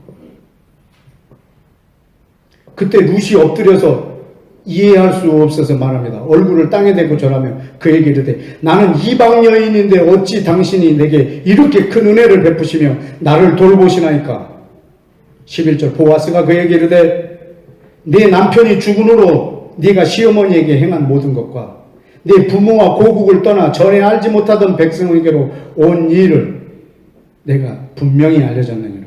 그때 룻이 엎드려서 이해할 수 없어서 말합니다. 얼굴을 땅에 대고 절하며 그에게 이르되 나는 이방 여인인데 어찌 당신이 내게 이렇게 큰 은혜를 베푸시며 나를 돌보시나이까. 11절 보아스가 그에게 이르되 네 남편이 죽은 후로 네가 시어머니에게 행한 모든 것과 네 부모와 고국을 떠나 전에 알지 못하던 백성에게로 온 일을 내가 분명히 알려줬느니라.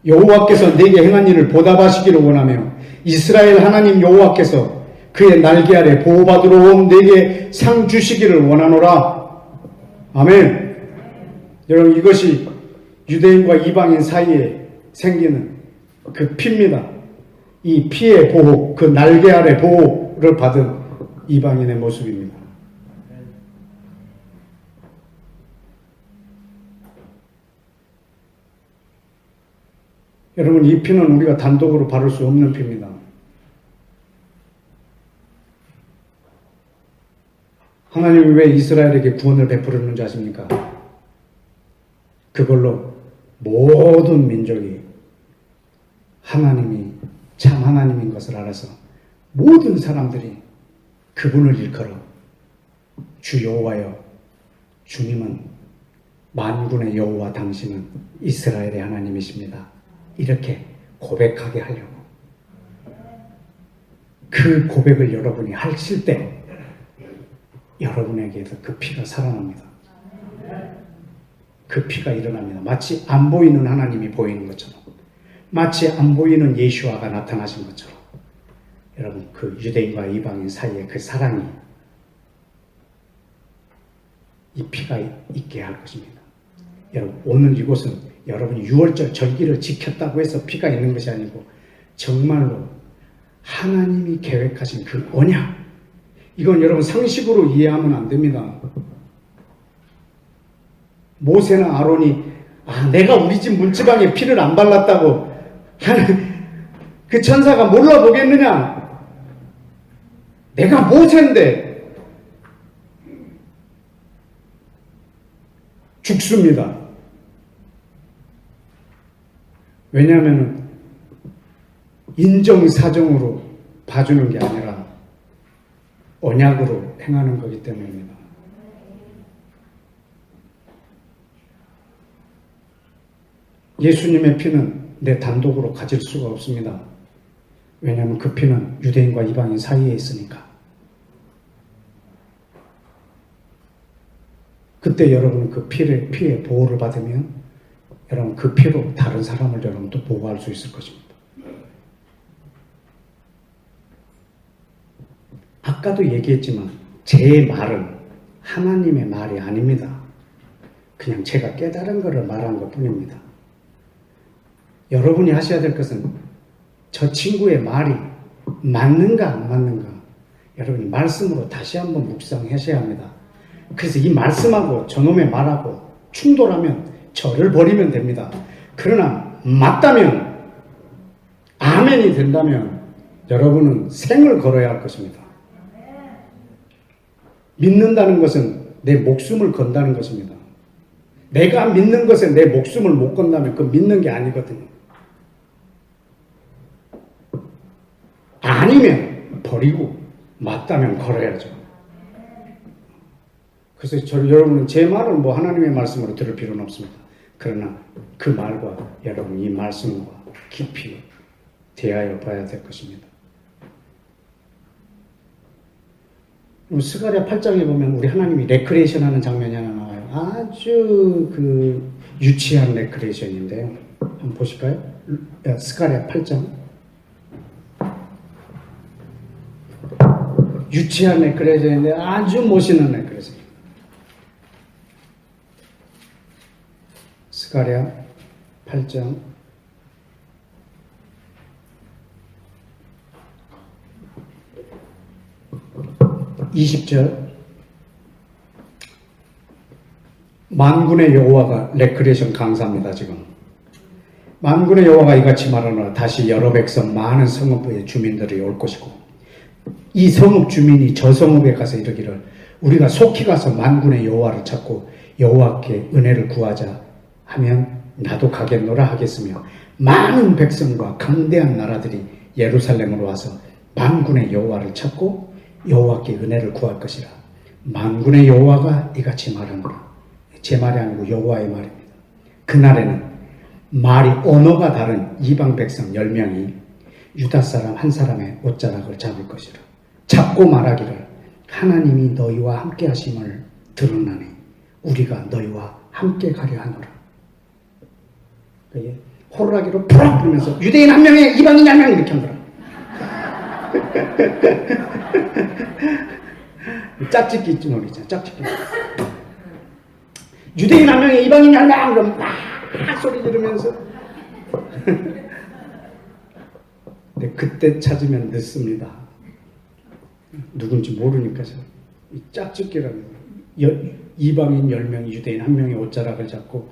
여호와께서 네게 행한 일을 보답하시기를 원하며 이스라엘 하나님 여호와께서 그의 날개 아래 보호받으러 온 네게 상 주시기를 원하노라. 아멘. 여러분 이것이 유대인과 이방인 사이에 생기는 그 피입니다. 이 피의 보호, 그 날개 아래 보호를 받은 이방인의 모습입니다. 여러분 이 피는 우리가 단독으로 바를 수 없는 피입니다. 하나님이 왜 이스라엘에게 구원을 베풀었는지 아십니까? 그걸로 모든 민족이 하나님이 참 하나님인 것을 알아서 모든 사람들이 그분을 일컬어 주 여호와여, 주님은 만군의 여호와, 당신은 이스라엘의 하나님이십니다. 이렇게 고백하게 하려고. 그 고백을 여러분이 하실 때 여러분에게도 그 피가 살아납니다. 그 피가 일어납니다. 마치 안 보이는 하나님이 보이는 것처럼, 마치 안 보이는 예수와가 나타나신 것처럼 여러분 그 유대인과 이방인 사이에 그 사랑이 이 피가 있게 할 것입니다. 여러분 오늘 이곳은 여러분이 6월절 절기를 지켰다고 해서 피가 있는 것이 아니고 정말로 하나님이 계획하신 그 언약, 이건 여러분 상식으로 이해하면 안 됩니다. 모세나 아론이 내가 우리 집 문지방에 피를 안 발랐다고 하는 그 천사가 몰라보겠느냐? 내가 모세인데 죽습니다. 왜냐하면 인정사정으로 봐주는 게 아니라 언약으로 행하는 거기 때문입니다. 예수님의 피는 내 단독으로 가질 수가 없습니다. 왜냐하면 그 피는 유대인과 이방인 사이에 있으니까. 그때 여러분은 그 피의 보호를 받으면 여러분 그 피로 다른 사람을 여러분 또 보호할 수 있을 것입니다. 아까도 얘기했지만 제 말은 하나님의 말이 아닙니다. 그냥 제가 깨달은 것을 말한 것 뿐입니다. 여러분이 하셔야 될 것은 저 친구의 말이 맞는가 안 맞는가 여러분이 말씀으로 다시 한번 묵상하셔야 합니다. 그래서 이 말씀하고 저놈의 말하고 충돌하면 저를 버리면 됩니다. 그러나 맞다면, 아멘이 된다면 여러분은 생을 걸어야 할 것입니다. 믿는다는 것은 내 목숨을 건다는 것입니다. 내가 믿는 것에 내 목숨을 못 건다면 그건 믿는 게 아니거든요. 아니면 버리고 맞다면 걸어야죠. 그래서 여러분은 제 말을 하나님의 말씀으로 들을 필요는 없습니다. 그러나 그 말과 여러분 이 말씀과 깊이 대하여 봐야 될 것입니다. 스가랴 8장에 보면 우리 하나님이 레크레이션 하는 장면이 하나 나와요. 아주 유치한 레크레이션인데요. 한번 보실까요? 스가랴 8장. 유치한 레크레이션인데 아주 멋있는 레크레이션. 스가랴 8장 20절. 만군의 여호와가 레크레이션 강사입니다. 지금 만군의 여호와가 이같이 말하노라. 다시 여러 백성 많은 성읍의 주민들이 올 것이고 이 성읍 주민이 저 성읍에 가서 이르기를 우리가 속히 가서 만군의 여호와를 찾고 여호와께 은혜를 구하자 하면 나도 가겠노라 하겠으며 많은 백성과 강대한 나라들이 예루살렘으로 와서 만군의 여호와를 찾고 여호와께 은혜를 구할 것이라. 만군의 여호와가 이같이 말하노라. 제 말이 아니고 여호와의 말입니다. 그날에는 말이 언어가 다른 이방 백성 10명이 유다 사람 한 사람의 옷자락을 잡을 것이라. 잡고 말하기를 하나님이 너희와 함께 하심을 들으나니 우리가 너희와 함께 가려 하노라. 호루라기로 푸락 불면서 유대인 한 명에 이방인 한 명 이렇게 한 거라. 짝짓기 놀이죠. 짝짓기. 유대인 한 명에 이방인 한 명 그러면 막 소리 지르면서 근데 그때 찾으면 늦습니다. 누군지 모르니까 이 짝짓기라는 이방인 10명이 유대인 한 명의 옷자락을 잡고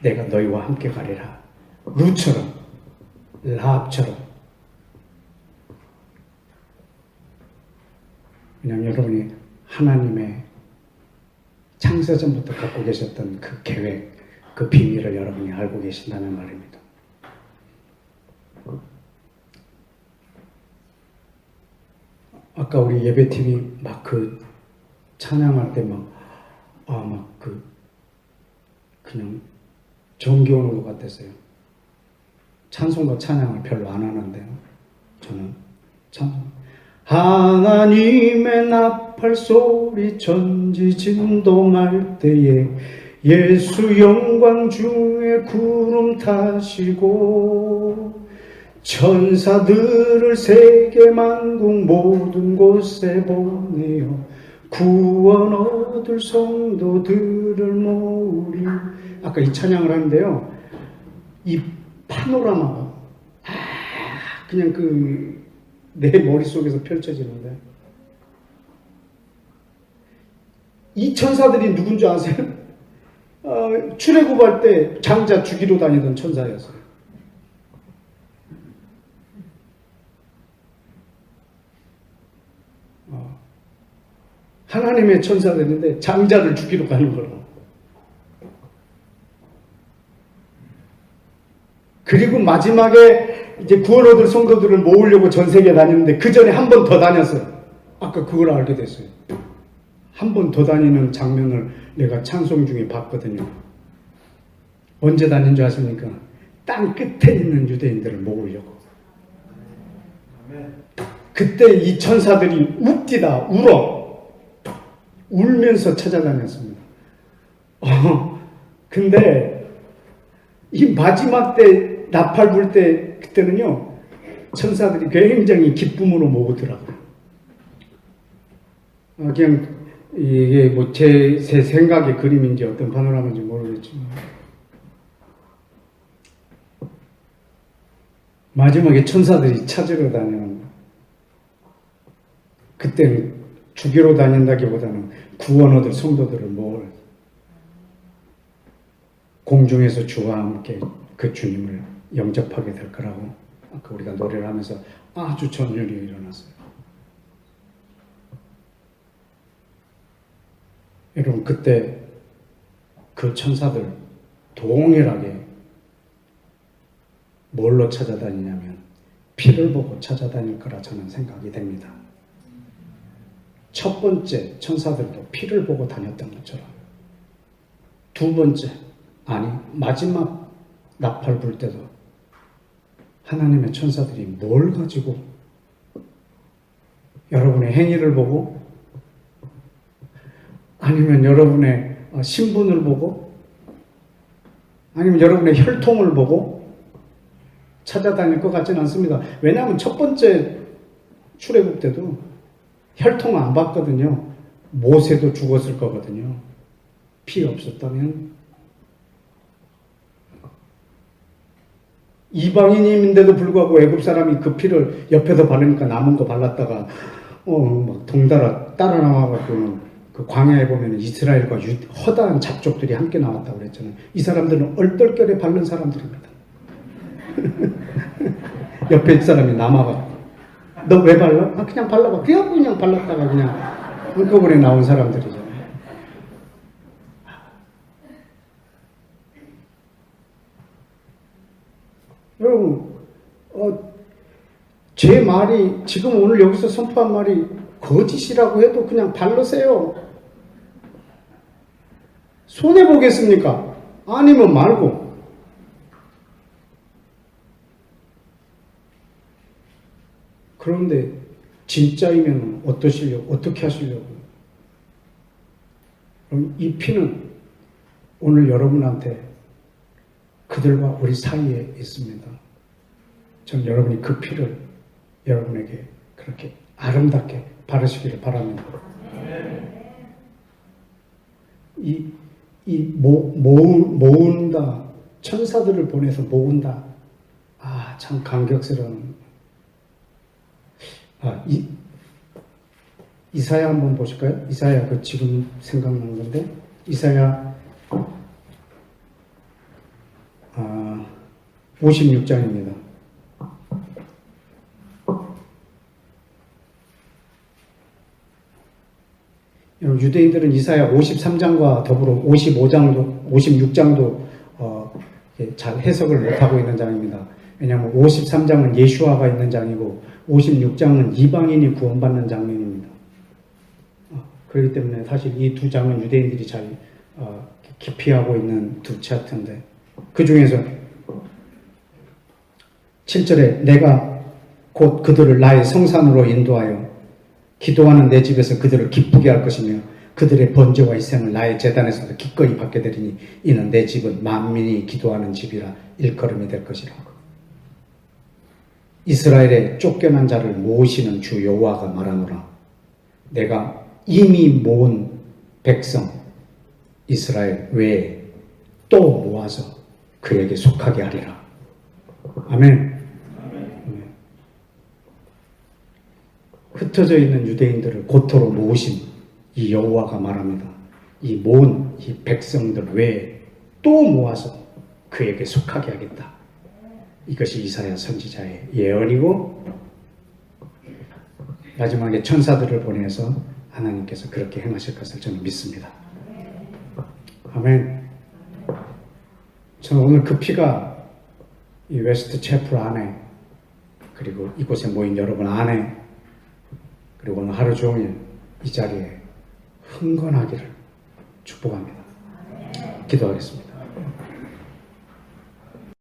내가 너희와 함께 가리라. 루처럼 라합처럼. 왜냐하면 여러분이 하나님의 창세전부터 갖고 계셨던 그 계획, 그 비밀을 여러분이 알고 계신다는 말입니다. 아까 우리 예배팀이 막 찬양할 때 그냥 전기 오는 것 같았어요. 찬송과 찬양을 별로 안 하는데요. 저는 찬송. 하나님의 나팔 소리 천지 진동할 때에 예수 영광 중에 구름 타시고 천사들을 세계 만국 모든 곳에 보내어 구원 얻을 성도들을 모으리. 아까 이 찬양을 하는데요. 이 파노라마가 그냥 내 머릿속에서 펼쳐지는데 이 천사들이 누군 줄 아세요? 출애굽할 때 장자 죽이러 다니던 천사였어요. 하나님의 천사들인데 장자를 죽이러 가는 거라고. 그리고 마지막에 이제 구원 얻을 성도들을 모으려고 전 세계에 다녔는데 그 전에 한 번 더 다녔어요. 아까 그걸 알게 됐어요. 한 번 더 다니는 장면을 내가 찬송 중에 봤거든요. 언제 다닌 줄 아십니까? 땅 끝에 있는 유대인들을 모으려고. 그때 이 천사들이 웃디다 울면서 찾아다녔습니다. 근데 이 마지막 때 나팔 불 때 그때는요 천사들이 굉장히 기쁨으로 모으더라고요. 그냥 이게 제 생각의 그림인지 어떤 파노라마인지 모르겠지만 마지막에 천사들이 찾으러 다니는 그때는 죽이러 다닌다기보다는 구원 얻을 성도들을 모을 공중에서 주와 함께 그 주님을 영접하게 될 거라고 아까 우리가 노래를 하면서 아주 전율이 일어났어요. 여러분 그때 그 천사들 동일하게 뭘로 찾아다니냐면 피를 보고 찾아다닐 거라 저는 생각이 됩니다. 첫 번째 천사들도 피를 보고 다녔던 것처럼 두 번째 마지막 나팔 불 때도 하나님의 천사들이 뭘 가지고 여러분의 행위를 보고 아니면 여러분의 신분을 보고 아니면 여러분의 혈통을 보고 찾아다닐 것 같지는 않습니다. 왜냐하면 첫 번째 출애굽 때도 혈통 안 봤거든요. 모세도 죽었을 거거든요. 피 없었다면. 이방인인데도 불구하고 애굽 사람이 그 피를 옆에서 바르니까 남은 거 발랐다가 막 동달아 따라 나와가지고 그 광야에 보면 이스라엘과 허다한 잡족들이 함께 나왔다고 그랬잖아요. 이 사람들은 얼떨결에 바른 사람들입니다. 옆에 있는 사람이 남아가지고 너 왜 발라? 그냥 발라봐. 그냥 발랐다가 그냥 한꺼번에 나온 사람들이잖아요. 여러분, 제 말이 지금 오늘 여기서 선포한 말이 거짓이라고 해도 그냥 바르세요. 손해보겠습니까? 아니면 말고. 그런데 진짜이면 어떻게 하시려고? 그럼 이 피는 오늘 여러분한테 그들과 우리 사이에 있습니다. 전 여러분이 그 피를 여러분에게 그렇게 아름답게 바르시기를 바랍니다. 모은다, 천사들을 보내서 모은다. 참 감격스러운. 이사야 한번 보실까요? 이사야 지금 생각난 건데, 이사야 56장입니다. 유대인들은 이사야 53장과 더불어 56장도 잘 해석을 못하고 있는 장입니다. 왜냐하면 53장은 예수아가 있는 장이고 56장은 이방인이 구원받는 장면입니다. 그렇기 때문에 사실 이 두 장은 유대인들이 잘 기피하고 있는 두 차트인데, 그 중에서 7절에 내가 곧 그들을 나의 성산으로 인도하여 기도하는 내 집에서 그들을 기쁘게 할 것이며 그들의 번제와 희생을 나의 제단에서도 기꺼이 받게 되리니 이는 내 집은 만민이 기도하는 집이라 일컬음이 될 것이라. 이스라엘의 쫓겨난 자를 모으시는 주 여호와가 말하노라. 내가 이미 모은 백성 이스라엘 외에 또 모아서 그에게 속하게 하리라. 아멘. 흩어져 있는 유대인들을 고토로 모으신 이 여호와가 말합니다. 이 모은 이 백성들 외에 또 모아서 그에게 속하게 하겠다. 이것이 이사야 선지자의 예언이고, 마지막에 천사들을 보내서 하나님께서 그렇게 행하실 것을 저는 믿습니다. 아멘. 저는 오늘 그 피가 이 웨스트 채플 안에, 그리고 이곳에 모인 여러분 안에, 그리고 오늘 하루 종일 이 자리에 흥건하기를 축복합니다. 기도하겠습니다.